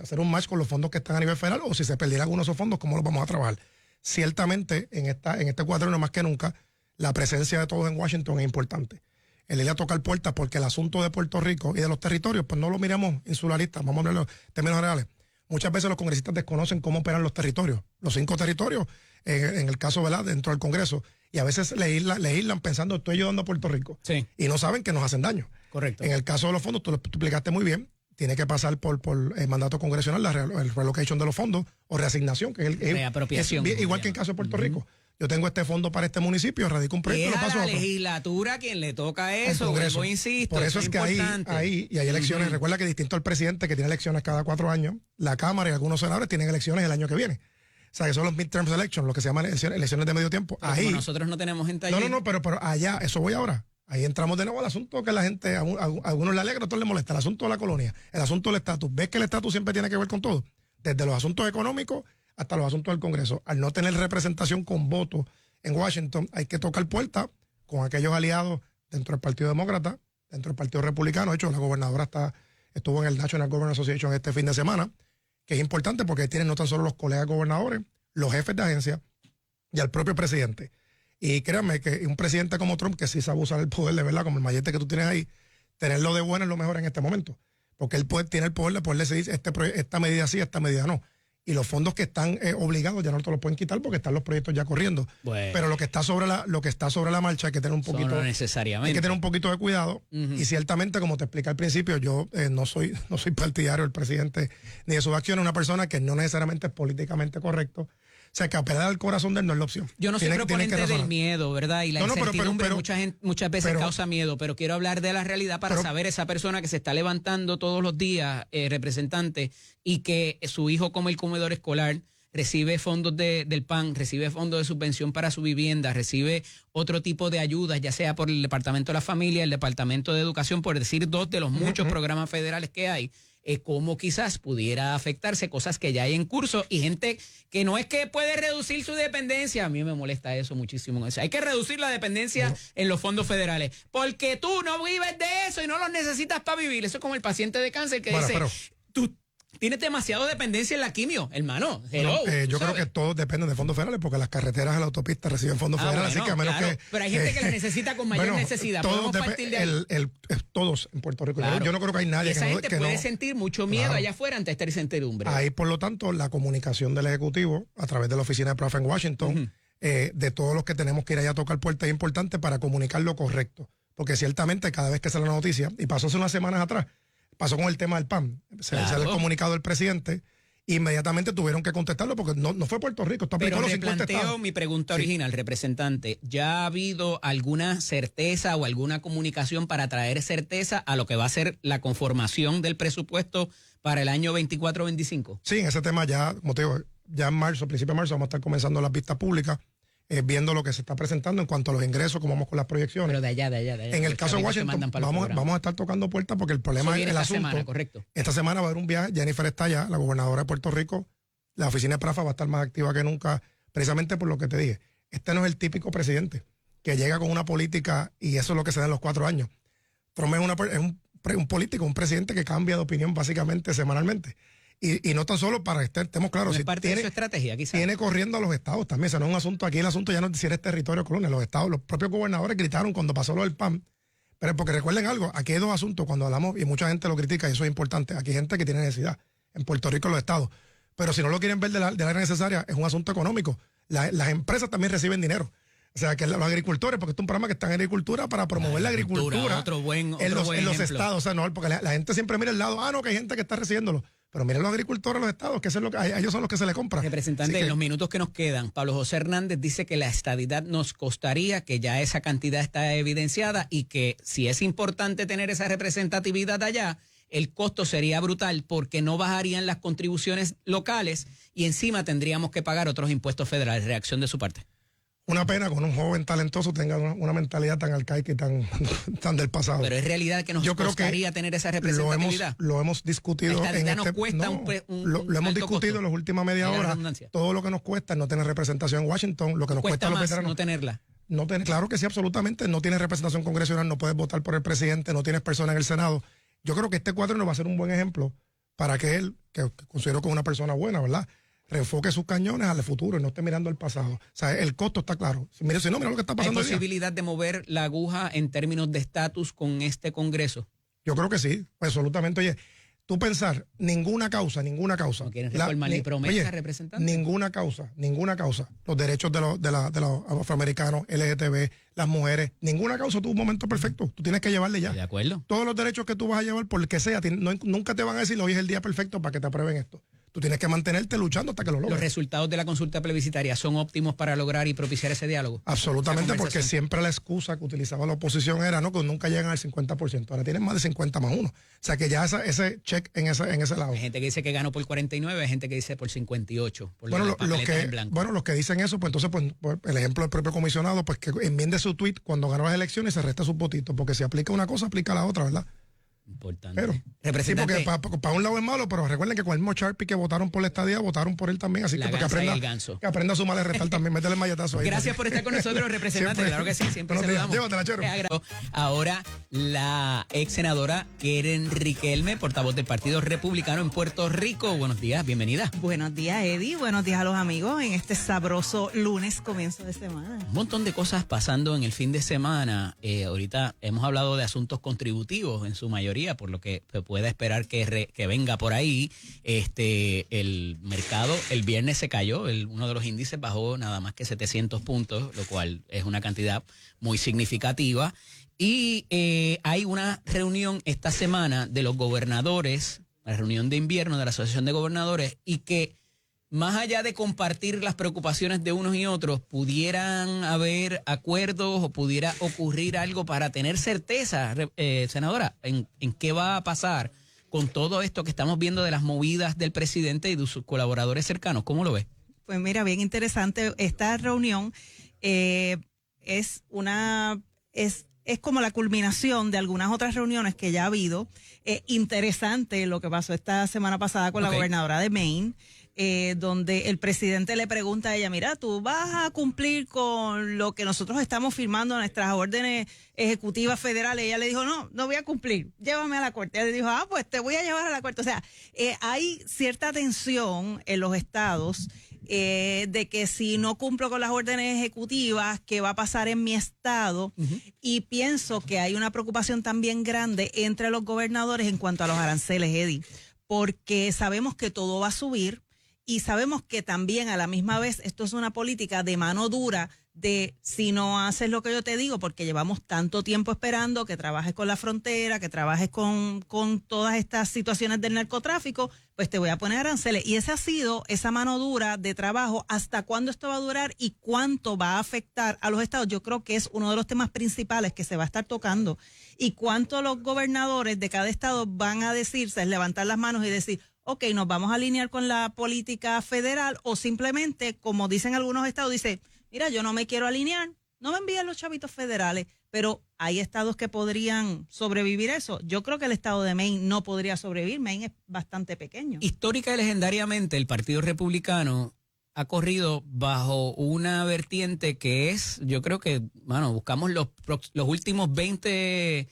hacer un match con los fondos que están a nivel federal, o si se perdieran algunos de esos fondos, cómo los vamos a trabajar. Ciertamente, en este cuadro más que nunca, la presencia de todos en Washington es importante. El ir a tocar puertas, porque el asunto de Puerto Rico y de los territorios, pues no lo miramos insularistas, vamos a hablar en términos reales. Muchas veces los congresistas desconocen cómo operan los territorios, los 5 territorios, en el caso, ¿verdad?, dentro del Congreso, y a veces legislan pensando, estoy ayudando a Puerto Rico, sí, y no saben que nos hacen daño. Correcto. En el caso de los fondos, tú explicaste muy bien, tiene que pasar por el mandato congresional, el relocation de los fondos, o reasignación, que es reapropiación, igual que en el caso de Puerto Rico. Yo tengo este fondo para este municipio, radico un proyecto, es lo paso a la legislatura quien le toca eso, vuelvo, insisto. Por eso es que ahí hay elecciones. Recuerda que distinto al presidente, que tiene elecciones cada 4 años, la Cámara y algunos senadores tienen elecciones el año que viene. O sea, que son los midterm elections, lo que se llaman elecciones de medio tiempo. Pero ahí nosotros no tenemos gente allí. No, pero allá, eso voy ahora. Ahí entramos de nuevo al asunto que la gente, a algunos le alegra, a otros les molesta, el asunto de la colonia, el asunto del estatus. ¿Ves que el estatus siempre tiene que ver con todo? Desde los asuntos económicos hasta los asuntos del Congreso. Al no tener representación con votos en Washington, hay que tocar puertas con aquellos aliados dentro del Partido Demócrata, dentro del Partido Republicano. De hecho, la gobernadora estuvo en el National Governors Association este fin de semana, que es importante porque tienen no tan solo los colegas gobernadores, los jefes de agencia y al propio presidente. Y créanme que un presidente como Trump, que sí sabe usar el poder de verdad, como el mallete que tú tienes ahí, tenerlo de bueno es lo mejor en este momento. Porque él tiene el poder de poder decidir esta medida sí, esta medida no. Y los fondos que están obligados ya no te los pueden quitar porque están los proyectos ya corriendo. Bueno, pero lo que está sobre la marcha hay que tener un poquito, no necesariamente. hay que tener un poquito de cuidado. Y ciertamente, como te expliqué al principio, yo no soy partidario del presidente ni de sus acciones, una persona que no necesariamente es políticamente correcto. O sea, que apelar al corazón de él no es la opción. Yo no soy proponente del miedo, ¿verdad? Y la incertidumbre muchas veces causa miedo, pero quiero hablar de la realidad para saber esa persona que se está levantando todos los días, representante, y que su hijo come el comedor escolar, recibe fondos del PAN, recibe fondos de subvención para su vivienda, recibe otro tipo de ayudas, ya sea por el Departamento de la Familia, el Departamento de Educación, por decir 2 de los muchos programas federales que hay. Cómo quizás pudiera afectarse cosas que ya hay en curso, y gente que no es que puede reducir su dependencia. A mí me molesta eso muchísimo. Hay que reducir la dependencia en los fondos federales, porque tú no vives de eso y no los necesitas para vivir. Eso es como el paciente de cáncer que dice, tú tienes demasiado dependencia en la quimio, hermano. Yo creo que todos dependen de fondos federales, porque las carreteras a la autopista reciben fondos federales, así que a menos que... Pero hay gente que lo necesita con mayor necesidad. Podemos partir de ahí. Todos en Puerto Rico. Claro. Yo no creo que hay nadie esa gente que puede sentir mucho miedo allá afuera ante esta incertidumbre. Ahí, por lo tanto, la comunicación del Ejecutivo a través de la oficina de PRAFA en Washington, de todos los que tenemos que ir allá a tocar puertas, es importante para comunicar lo correcto. Porque ciertamente cada vez que sale una noticia, y pasó hace unas semanas atrás, pasó con el tema del PAN. Se le el comunicado del presidente, inmediatamente tuvieron que contestarlo porque no fue Puerto Rico. Esto aplicó Pero los 50 estados. Mi pregunta original, representante. ¿Ya ha habido alguna certeza o alguna comunicación para traer certeza a lo que va a ser la conformación del presupuesto para el año 24-25? Sí, en ese tema ya, como te digo, ya en marzo, principio de marzo, vamos a estar comenzando las vistas públicas, viendo lo que se está presentando en cuanto a los ingresos, cómo vamos con las proyecciones. Pero de allá. En el caso de Washington, vamos a estar tocando puertas porque el problema es el asunto. Semana, correcto. Esta semana va a haber un viaje. Jennifer está allá, la gobernadora de Puerto Rico. La oficina de PRAFA va a estar más activa que nunca, precisamente por lo que te dije. Este no es el típico presidente que llega con una política y eso es lo que se da en los 4 años. Trump es un un político, un presidente que cambia de opinión básicamente semanalmente. Y no tan solo para que estemos claros, No es si parte de su estrategia, quizás. tiene corriendo a los estados también. O sea, no es un asunto, aquí el asunto ya no es si eres territorio o colonia. Los estados, los propios gobernadores gritaron cuando pasó lo del PAN. Pero porque recuerden algo, aquí hay dos asuntos cuando hablamos, y mucha gente lo critica, y eso es importante. Aquí hay gente que tiene necesidad, en Puerto Rico los estados. Pero si no lo quieren ver de la área necesaria, es un asunto económico. Las empresas también reciben dinero. O sea, que los agricultores, porque esto es un programa que está en agricultura para promover la agricultura otro buen en los ejemplo. estados. O sea, no, porque la gente siempre mira el lado, no, que hay gente que está recibiéndolo. Pero miren los agricultores en los estados, que eso es lo que, a ellos son los que se le compra. Representante, en los minutos que nos quedan, Pablo José Hernández dice que la estadidad nos costaría, que ya esa cantidad está evidenciada y que si es importante tener esa representatividad allá, el costo sería brutal porque no bajarían las contribuciones locales y encima tendríamos que pagar otros impuestos federales. Reacción de su parte. Una pena que un joven talentoso tenga una mentalidad tan arcaica y tan del pasado. Pero es realidad que nos costaría tener esa representatividad. Lo hemos discutido. La estadidad nos cuesta lo hemos discutido en las últimas media hora. Todo lo que nos cuesta es no tener representación en Washington, lo que nos cuesta a los veteranos. No tenerla. Claro que sí, absolutamente. No tienes representación congresional, no puedes votar por el presidente, no tienes persona en el Senado. Yo creo que este cuatrienio va a ser un buen ejemplo para que él, que considero que es una persona buena, ¿verdad?, reenfoque sus cañones al futuro y no esté mirando el pasado. O sea, el costo está claro. Mira lo que está pasando. ¿Hay posibilidad de mover la aguja en términos de estatus con este Congreso? Yo creo que sí, absolutamente. Oye, tú pensar, ninguna causa. ¿No quieren reformar ni promesa, representante? Ninguna causa. Los derechos de los afroamericanos, LGTB, las mujeres, ninguna causa tuvo un momento perfecto. Tú tienes que llevarle ya. ¿De acuerdo? Todos los derechos que tú vas a llevar, por el que sea, nunca te van a decir hoy es el día perfecto para que te aprueben esto. Tú tienes que mantenerte luchando hasta que lo logres. ¿Los resultados de la consulta plebiscitaria son óptimos para lograr y propiciar ese diálogo? Absolutamente, porque siempre la excusa que utilizaba la oposición era que nunca llegan al 50%. Ahora tienen más de 50 más 1. O sea que ya ese check en ese lado. Hay gente que dice que ganó por 49, hay gente que dice por 58. Los que dicen eso, pues entonces, pues, el ejemplo del propio comisionado, pues que enmiende su tweet cuando ganó las elecciones y se resta su votitos, porque si aplica una cosa, aplica la otra, ¿verdad? Importante. Pero, representante, sí, porque para un lado es malo, pero recuerden que con el mismo Sharpie que votaron por la estadía, votaron por él también, así que aprenda a sumar y restar también, métele el malletazo ahí. Gracias por estar con nosotros, representante, claro que sí, siempre saludamos. Llévatela, Chero. Ahora, la ex senadora Keren Riquelme, portavoz del Partido Republicano en Puerto Rico. Buenos días, bienvenida. Buenos días, Eddie, buenos días a los amigos en este sabroso lunes, comienzo de semana. Un montón de cosas pasando en el fin de semana. Ahorita hemos hablado de asuntos contributivos en su mayoría, por lo que se puede esperar que venga por ahí. El mercado el viernes se cayó, uno de los índices bajó nada más que 700 puntos, lo cual es una cantidad muy significativa. Y hay una reunión esta semana de los gobernadores, la reunión de invierno de la Asociación de Gobernadores, y que más allá de compartir las preocupaciones de unos y otros, pudieran haber acuerdos o pudiera ocurrir algo para tener certeza, senadora, en qué va a pasar con todo esto que estamos viendo de las movidas del presidente y de sus colaboradores cercanos. ¿Cómo lo ves? Pues mira, bien interesante. Esta reunión es como la culminación de algunas otras reuniones que ya ha habido. Interesante lo que pasó esta semana pasada con la gobernadora de Maine, donde el presidente le pregunta a ella, mira, ¿tú vas a cumplir con lo que nosotros estamos firmando en nuestras órdenes ejecutivas federales? Ella le dijo, no voy a cumplir, llévame a la corte. Ella le dijo, pues te voy a llevar a la corte. O sea, hay cierta tensión en los estados de que si no cumplo con las órdenes ejecutivas, ¿qué va a pasar en mi estado? Y pienso que hay una preocupación también grande entre los gobernadores en cuanto a los aranceles, Eddie, porque sabemos que todo va a subir y sabemos que también a la misma vez esto es una política de mano dura de si no haces lo que yo te digo, porque llevamos tanto tiempo esperando que trabajes con la frontera, que trabajes con todas estas situaciones del narcotráfico, pues te voy a poner aranceles. Y esa ha sido esa mano dura de trabajo. ¿Hasta cuándo esto va a durar y cuánto va a afectar a los estados? Yo creo que es uno de los temas principales que se va a estar tocando. Y cuánto los gobernadores de cada estado van a decirse, es levantar las manos y decir, ok, nos vamos a alinear con la política federal, o simplemente, como dicen algunos estados, dice, mira, yo no me quiero alinear, no me envíen los chavitos federales, pero hay estados que podrían sobrevivir eso. Yo creo que el estado de Maine no podría sobrevivir, Maine es bastante pequeño. Histórica y legendariamente, el Partido Republicano ha corrido bajo una vertiente que es, yo creo que, buscamos los últimos 20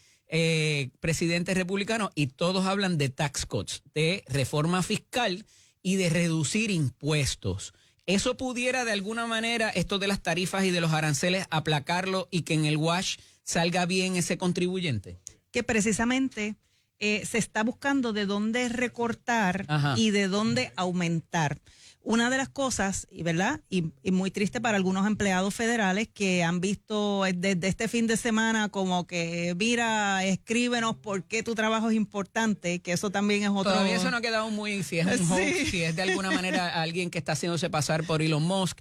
presidentes republicanos y todos hablan de tax cuts, de reforma fiscal y de reducir impuestos. ¿Eso pudiera de alguna manera, esto de las tarifas y de los aranceles, aplacarlo y que en el wash salga bien ese contribuyente? Que precisamente se está buscando de dónde recortar y de dónde aumentar. Una de las cosas, ¿verdad? Y muy triste para algunos empleados federales que han visto desde este fin de semana como que, mira, escríbenos por qué tu trabajo es importante, que eso también es otro... Todavía eso no ha quedado muy, si es un hoax, si es de alguna manera alguien que está haciéndose pasar por Elon Musk.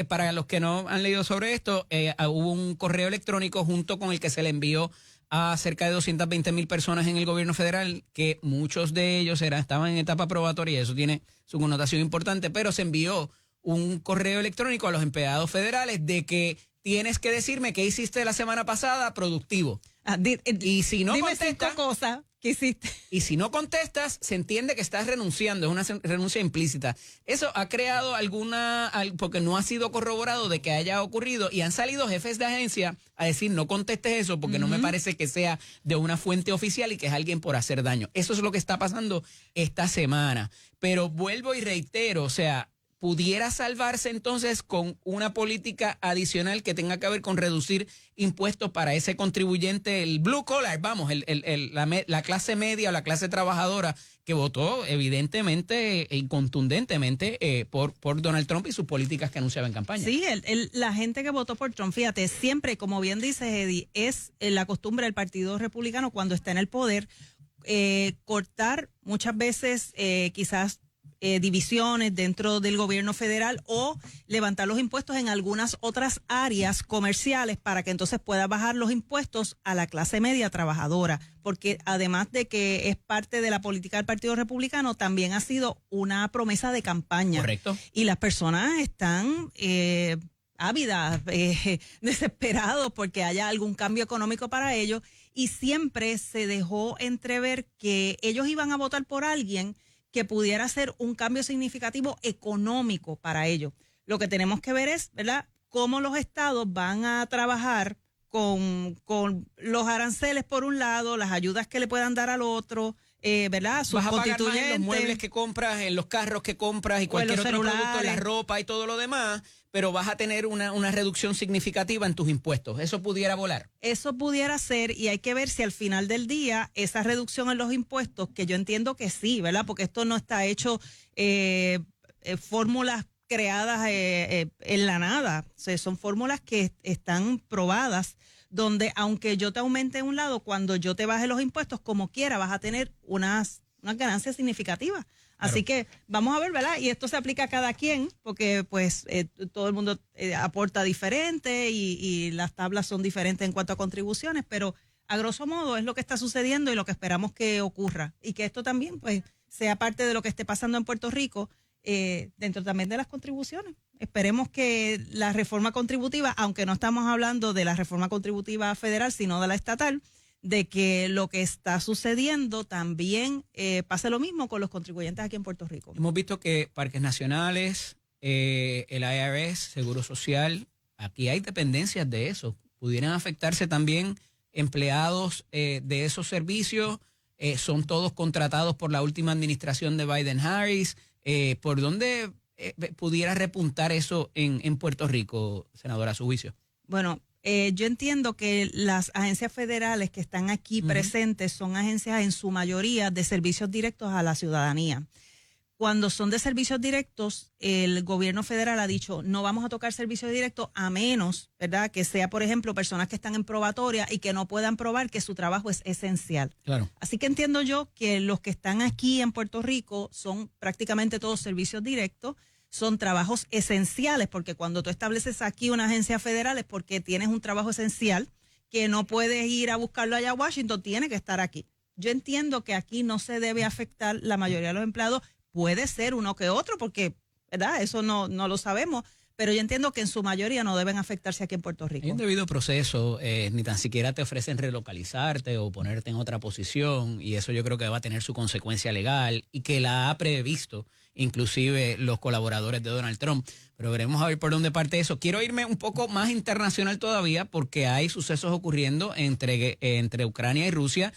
Para los que no han leído sobre esto, hubo un correo electrónico junto con el que se le envió a cerca de 220,000 personas en el gobierno federal, que muchos de ellos estaban en etapa probatoria, eso tiene su connotación importante, pero se envió un correo electrónico a los empleados federales de que tienes que decirme qué hiciste la semana pasada productivo. Y si no contestas, 5 cosas que hiciste. Y si no contestas, se entiende que estás renunciando, es una renuncia implícita. Eso ha creado porque no ha sido corroborado de que haya ocurrido, y han salido jefes de agencia a decir no contestes eso porque no me parece que sea de una fuente oficial y que es alguien por hacer daño. Eso es lo que está pasando esta semana. Pero vuelvo y reitero, o sea, pudiera salvarse entonces con una política adicional que tenga que ver con reducir impuestos para ese contribuyente, el blue collar, vamos, la clase media o la clase trabajadora que votó evidentemente y contundentemente por Donald Trump y sus políticas que anunciaba en campaña. Sí, la gente que votó por Trump, fíjate, siempre, como bien dice Eddie, es la costumbre del Partido Republicano cuando está en el poder, cortar muchas veces quizás divisiones dentro del gobierno federal o levantar los impuestos en algunas otras áreas comerciales para que entonces pueda bajar los impuestos a la clase media trabajadora, porque además de que es parte de la política del Partido Republicano, también ha sido una promesa de campaña. Correcto. Y las personas están ávidas, desesperados porque haya algún cambio económico para ellos, y siempre se dejó entrever que ellos iban a votar por alguien que pudiera ser un cambio significativo económico para ellos. Lo que tenemos que ver es, ¿verdad?, cómo los estados van a trabajar con los aranceles por un lado, las ayudas que le puedan dar al otro, ¿verdad? Sus vas a pagar constituyentes, más en los muebles que compras, en los carros que compras y cualquier otro producto, la ropa y todo lo demás, pero vas a tener una reducción significativa en tus impuestos. ¿Eso pudiera volar? Eso pudiera ser, y hay que ver si al final del día esa reducción en los impuestos, que yo entiendo que sí, ¿verdad? Porque esto no está hecho fórmulas creadas en la nada. O sea, son fórmulas que están probadas, donde aunque yo te aumente un lado, cuando yo te baje los impuestos, como quiera, vas a tener unas ganancias significativas. Así que vamos a ver, ¿verdad? Y esto se aplica a cada quien, porque pues todo el mundo aporta diferente y las tablas son diferentes en cuanto a contribuciones, pero a grosso modo es lo que está sucediendo y lo que esperamos que ocurra. Y que esto también pues sea parte de lo que esté pasando en Puerto Rico, dentro también de las contribuciones. Esperemos que la reforma contributiva, aunque no estamos hablando de la reforma contributiva federal, sino de la estatal, de que lo que está sucediendo también pase lo mismo con los contribuyentes aquí en Puerto Rico. Hemos visto que parques nacionales, el IRS, Seguro Social, aquí hay dependencias de eso. Pudieran afectarse también empleados de esos servicios. Son todos contratados por la última administración de Biden-Harris. ¿Por dónde pudiera repuntar eso en Puerto Rico, senadora, a su juicio? Bueno, yo entiendo que las agencias federales que están aquí presentes son agencias en su mayoría de servicios directos a la ciudadanía. Cuando son de servicios directos, el gobierno federal ha dicho no vamos a tocar servicios directos a menos, ¿verdad?, que sea, por ejemplo, personas que están en probatoria y que no puedan probar que su trabajo es esencial. Claro. Así que entiendo yo que los que están aquí en Puerto Rico son prácticamente todos servicios directos. Son trabajos esenciales, porque cuando tú estableces aquí una agencia federal es porque tienes un trabajo esencial que no puedes ir a buscarlo allá a Washington, tiene que estar aquí. Yo entiendo que aquí no se debe afectar la mayoría de los empleados, puede ser uno que otro, porque, ¿verdad?, eso no lo sabemos, pero yo entiendo que en su mayoría no deben afectarse aquí en Puerto Rico. Hay un debido proceso, ni tan siquiera te ofrecen relocalizarte o ponerte en otra posición, y eso yo creo que va a tener su consecuencia legal y que la ha previsto inclusive los colaboradores de Donald Trump. Pero veremos a ver por dónde parte eso. Quiero irme un poco más internacional todavía porque hay sucesos ocurriendo entre Ucrania y Rusia,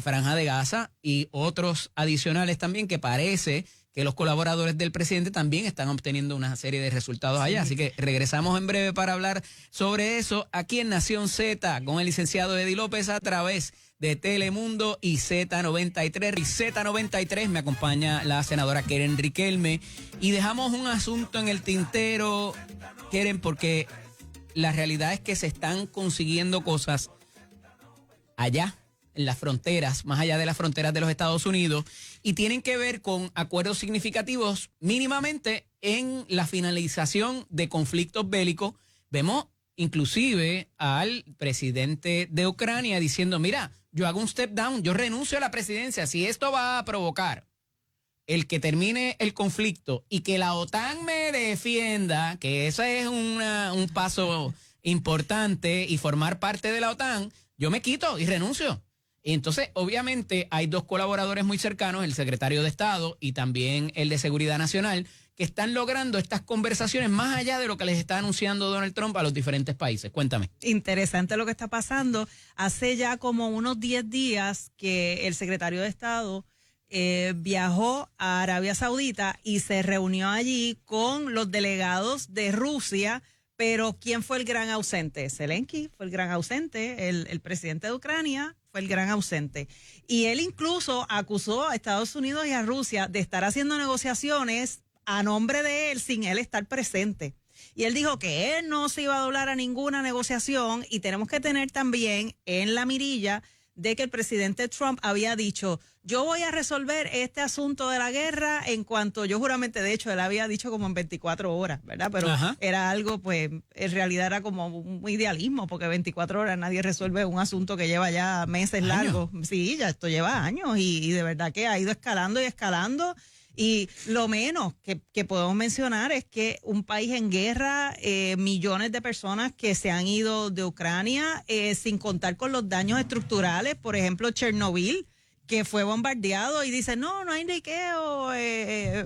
Franja de Gaza y otros adicionales también que parece que los colaboradores del presidente también están obteniendo una serie de resultados allá. Así que regresamos en breve para hablar sobre eso aquí en Nación Z con el licenciado Eddie López a través de Telemundo y Z93. Y Z93 me acompaña la senadora Keren Riquelme. Y dejamos un asunto en el tintero, Keren, porque la realidad es que se están consiguiendo cosas allá en las fronteras, más allá de las fronteras de los Estados Unidos, y tienen que ver con acuerdos significativos mínimamente en la finalización de conflictos bélicos. Vemos inclusive al presidente de Ucrania diciendo, mira, yo hago un step down, yo renuncio a la presidencia. Si esto va a provocar el que termine el conflicto y que la OTAN me defienda, que ese es un paso importante y formar parte de la OTAN, yo me quito y renuncio. Y entonces, obviamente, hay dos colaboradores muy cercanos, el secretario de Estado y también el de Seguridad Nacional, que están logrando estas conversaciones más allá de lo que les está anunciando Donald Trump a los diferentes países. Cuéntame. Interesante lo que está pasando. Hace ya como unos 10 días que el secretario de Estado viajó a Arabia Saudita y se reunió allí con los delegados de Rusia. Pero ¿quién fue el gran ausente? Zelensky fue el gran ausente, el presidente de Ucrania fue el gran ausente. Y él incluso acusó a Estados Unidos y a Rusia de estar haciendo negociaciones a nombre de él sin él estar presente. Y él dijo que él no se iba a doblar a ninguna negociación y tenemos que tener también en la mirilla de que el presidente Trump había dicho, yo voy a resolver este asunto de la guerra en cuanto, yo juramente, de hecho, él había dicho como en 24 horas, ¿verdad? Pero era algo, pues, en realidad era como un idealismo, porque 24 horas nadie resuelve un asunto que lleva ya meses largos. Sí, ya esto lleva años y de verdad que ha ido escalando y escalando. Y lo menos que podemos mencionar es que un país en guerra, millones de personas que se han ido de Ucrania, sin contar con los daños estructurales, por ejemplo, Chernobyl, que fue bombardeado y dice, no hay liqueo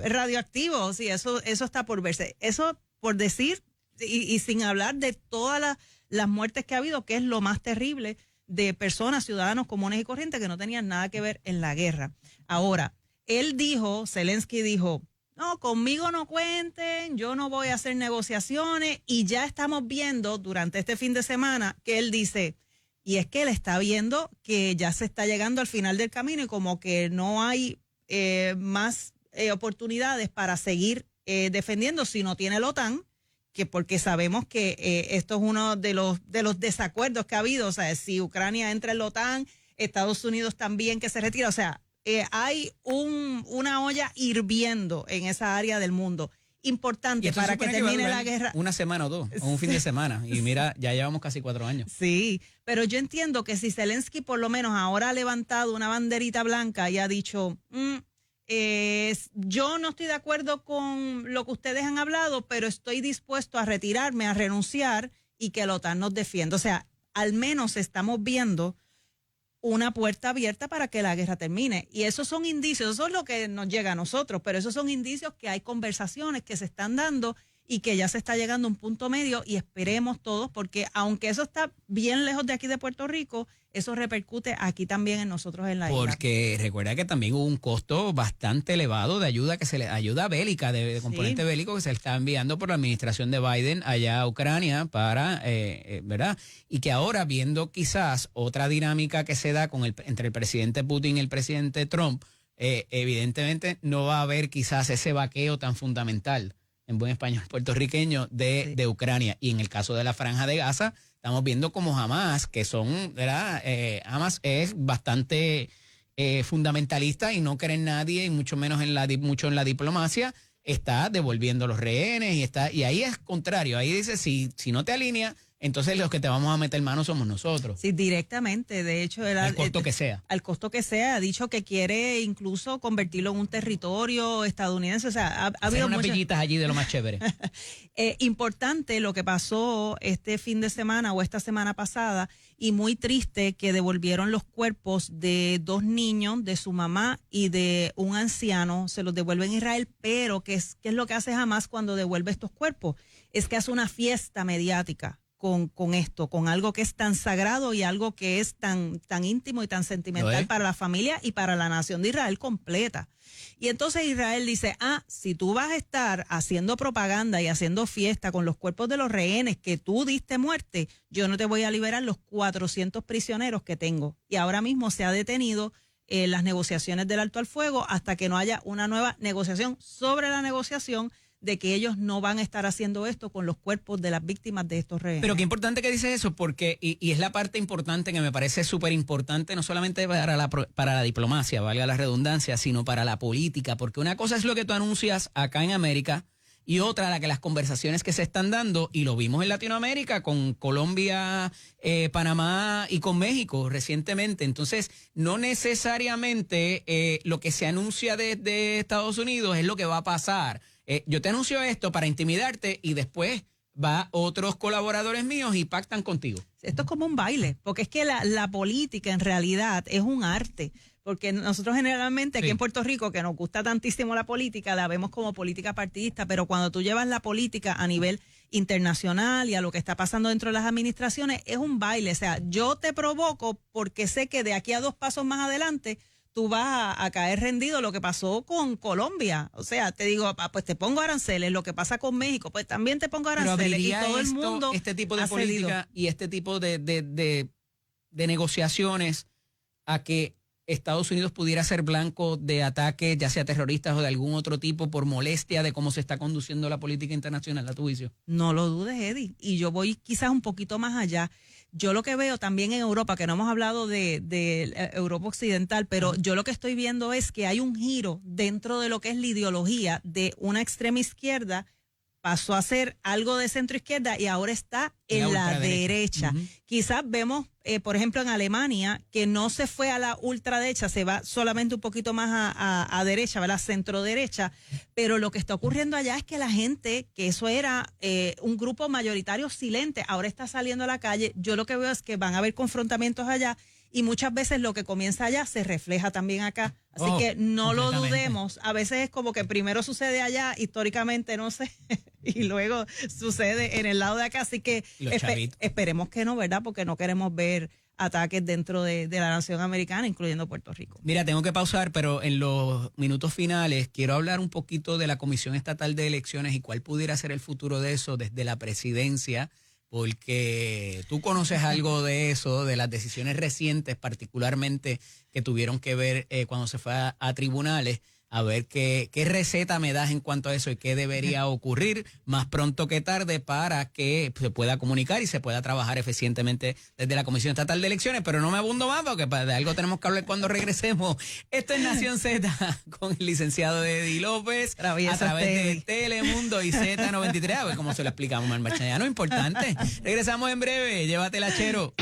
radioactivo. Sí, eso está por verse. Eso por decir, y sin hablar de todas las muertes que ha habido, que es lo más terrible, de personas, ciudadanos comunes y corrientes que no tenían nada que ver en la guerra. Ahora, Zelensky dijo, no, conmigo no cuenten, yo no voy a hacer negociaciones, y ya estamos viendo durante este fin de semana que él dice, y es que él está viendo que ya se está llegando al final del camino y como que no hay más oportunidades para seguir defendiendo si no tiene la OTAN, que porque sabemos que esto es uno de los desacuerdos que ha habido, o sea, si Ucrania entra en la OTAN, Estados Unidos también que se retira, o sea, hay una olla hirviendo en esa área del mundo. Importante para que termine la guerra. Una semana o dos, o un fin de semana. Y mira, ya llevamos casi 4 años. Sí, pero yo entiendo que si Zelensky por lo menos ahora ha levantado una banderita blanca y ha dicho, yo no estoy de acuerdo con lo que ustedes han hablado, pero estoy dispuesto a retirarme, a renunciar y que la OTAN nos defienda. O sea, al menos estamos viendo una puerta abierta para que la guerra termine. Y esos son indicios, eso es lo que nos llega a nosotros, pero esos son indicios que hay conversaciones que se están dando y que ya se está llegando a un punto medio, y esperemos todos, porque aunque eso está bien lejos de aquí de Puerto Rico, eso repercute aquí también en nosotros en la isla. Porque recuerda que también hubo un costo bastante elevado de ayuda ayuda bélica, de componente bélico que se le está enviando por la administración de Biden allá a Ucrania para, ¿verdad? Y que ahora, viendo quizás otra dinámica que se da entre el presidente Putin y el presidente Trump, evidentemente no va a haber quizás ese vaqueo tan fundamental, en buen español puertorriqueño, de Ucrania. Y en el caso de la Franja de Gaza, estamos viendo como Hamas, que son, ¿verdad? Hamas es bastante fundamentalista y no cree en nadie, y mucho menos mucho en la diplomacia, está devolviendo los rehenes y ahí es contrario. Ahí dice, si no te alineas, entonces los que te vamos a meter mano somos nosotros. Sí, directamente. De hecho, Al costo que sea. Al costo que sea. Ha dicho que quiere incluso convertirlo en un territorio estadounidense. O sea, ha habido unas muchas... pillitas allí de lo más chévere. Importante lo que pasó este fin de semana o esta semana pasada, y muy triste que devolvieron los cuerpos de 2 niños, de su mamá y de un anciano. Se los devuelven a Israel, pero ¿qué es lo que hace Hamás cuando devuelve estos cuerpos? Es que hace una fiesta mediática con esto, con algo que es tan sagrado y algo que es tan íntimo y tan sentimental para la familia y para la nación de Israel completa. Y entonces Israel dice, si tú vas a estar haciendo propaganda y haciendo fiesta con los cuerpos de los rehenes que tú diste muerte, yo no te voy a liberar los 400 prisioneros que tengo. Y ahora mismo se ha detenido las negociaciones del alto al fuego hasta que no haya una nueva negociación sobre la negociación de que ellos no van a estar haciendo esto con los cuerpos de las víctimas de estos rehenes. Pero qué importante que dices eso, porque, y es la parte importante que me parece súper importante, no solamente para la diplomacia, valga la redundancia, sino para la política, porque una cosa es lo que tú anuncias acá en América y otra la que las conversaciones que se están dando, y lo vimos en Latinoamérica con Colombia, Panamá y con México recientemente. Entonces, no necesariamente lo que se anuncia desde Estados Unidos es lo que va a pasar. Yo te anuncio esto para intimidarte y después va otros colaboradores míos y pactan contigo. Esto es como un baile, porque es que la política en realidad es un arte. Porque nosotros generalmente aquí en Puerto Rico, que nos gusta tantísimo la política, la vemos como política partidista, pero cuando tú llevas la política a nivel internacional y a lo que está pasando dentro de las administraciones, es un baile. O sea, yo te provoco porque sé que de aquí a 2 pasos más adelante tú vas a caer rendido. Lo que pasó con Colombia, o sea, te digo, pues te pongo aranceles. Lo que pasa con México, pues también te pongo aranceles. Y todo el mundo este tipo de ha política cedido. y este tipo de negociaciones a que Estados Unidos pudiera ser blanco de ataques, ya sea terroristas o de algún otro tipo, por molestia de cómo se está conduciendo la política internacional, a tu juicio. No lo dudes, Eddie. Y yo voy quizás un poquito más allá. Yo lo que veo también en Europa, que no hemos hablado de Europa Occidental, pero yo lo que estoy viendo es que hay un giro dentro de lo que es la ideología de una extrema izquierda, pasó a ser algo de centro izquierda y ahora está en la derecha. Quizás vemos, por ejemplo, en Alemania, que no se fue a la ultraderecha, se va solamente un poquito más a derecha, ¿verdad? Centro derecha, pero lo que está ocurriendo allá es que la gente, que eso era un grupo mayoritario silente, ahora está saliendo a la calle. Yo lo que veo es que van a haber confrontamientos allá y muchas veces lo que comienza allá se refleja también acá. Así que no lo dudemos. A veces es como que primero sucede allá, históricamente, no sé, y luego sucede en el lado de acá. Así que esperemos que no, ¿verdad? Porque no queremos ver ataques dentro de la nación americana, incluyendo Puerto Rico. Mira, tengo que pausar, pero en los minutos finales quiero hablar un poquito de la Comisión Estatal de Elecciones y cuál pudiera ser el futuro de eso desde la presidencia, porque tú conoces algo de eso, de las decisiones recientes, particularmente que tuvieron que ver cuando se fue a tribunales. A ver qué receta me das en cuanto a eso y qué debería ocurrir más pronto que tarde para que se pueda comunicar y se pueda trabajar eficientemente desde la Comisión Estatal de Elecciones. Pero no me abundo más porque de algo tenemos que hablar cuando regresemos. Esto es Nación Z con el licenciado Eddie López a través de Telemundo y Z93. A ver cómo se lo explicamos al marchallano. Importante. Regresamos en breve. Llévatela, Chero.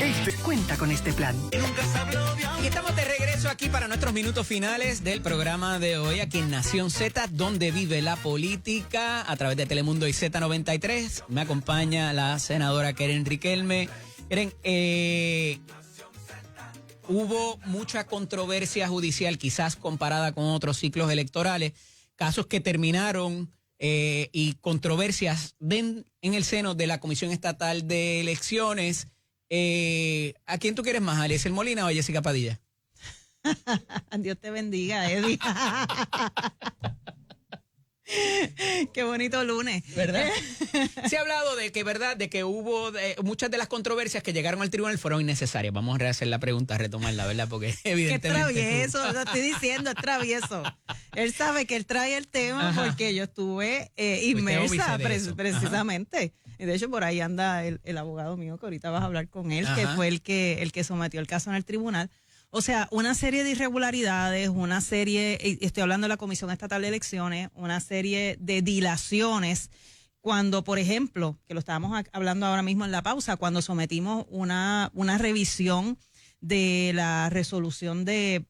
Cuenta con este plan. Y estamos de regreso aquí para nuestros minutos finales del programa de hoy, aquí en Nación Z, donde vive la política, a través de Telemundo y Z93. Me acompaña la senadora Keren Riquelme. Keren, hubo mucha controversia judicial, quizás comparada con otros ciclos electorales, casos que terminaron y controversias en el seno de la Comisión Estatal de Elecciones. ¿A quién tú quieres más, Alicia Molina o a Jessica Padilla? Dios te bendiga, Eddie. Qué bonito lunes, ¿verdad? Se ha hablado de que, ¿verdad? De que hubo muchas de las controversias que llegaron al tribunal fueron innecesarias. Vamos a rehacer la pregunta, retomarla, ¿verdad? Porque evidentemente... Qué travieso, lo estoy diciendo, es travieso. Él sabe que él trae el tema porque yo estuve inmersa precisamente. Y de hecho por ahí anda el abogado mío, que ahorita vas a hablar con él, que fue el que sometió el caso en el tribunal. O sea, una serie de irregularidades, estoy hablando de la Comisión Estatal de Elecciones, una serie de dilaciones cuando, por ejemplo, que lo estábamos hablando ahora mismo en la pausa, cuando sometimos una revisión de la resolución que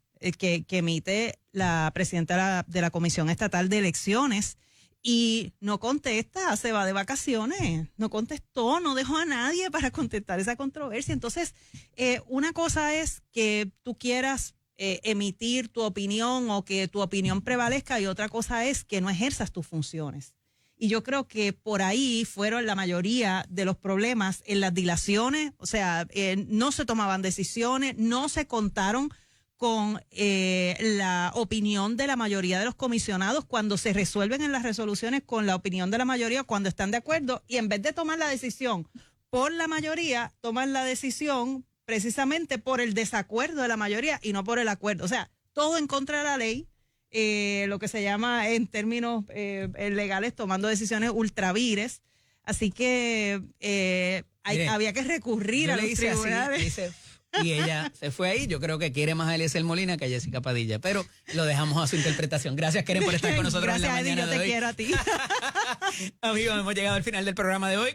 emite la presidenta de la Comisión Estatal de Elecciones, y no contesta, se va de vacaciones, no contestó, no dejó a nadie para contestar esa controversia. Entonces, una cosa es que tú quieras emitir tu opinión o que tu opinión prevalezca, y otra cosa es que no ejerzas tus funciones. Y yo creo que por ahí fueron la mayoría de los problemas en las dilaciones, o sea, no se tomaban decisiones, no se contaron con la opinión de la mayoría de los comisionados cuando se resuelven en las resoluciones con la opinión de la mayoría cuando están de acuerdo, y en vez de tomar la decisión por la mayoría, toman la decisión precisamente por el desacuerdo de la mayoría y no por el acuerdo. O sea, todo en contra de la ley, lo que se llama en términos legales tomando decisiones ultravires. Así que había que recurrir a los tribunales. Y ella se fue ahí. Yo creo que quiere más a Eliezer Molina que a Jessica Padilla, pero lo dejamos a su interpretación. Gracias, Keren, por estar con nosotros. Gracias, en la mañana Eddie, yo te quiero a ti. Amigos, hemos llegado al final del programa de hoy.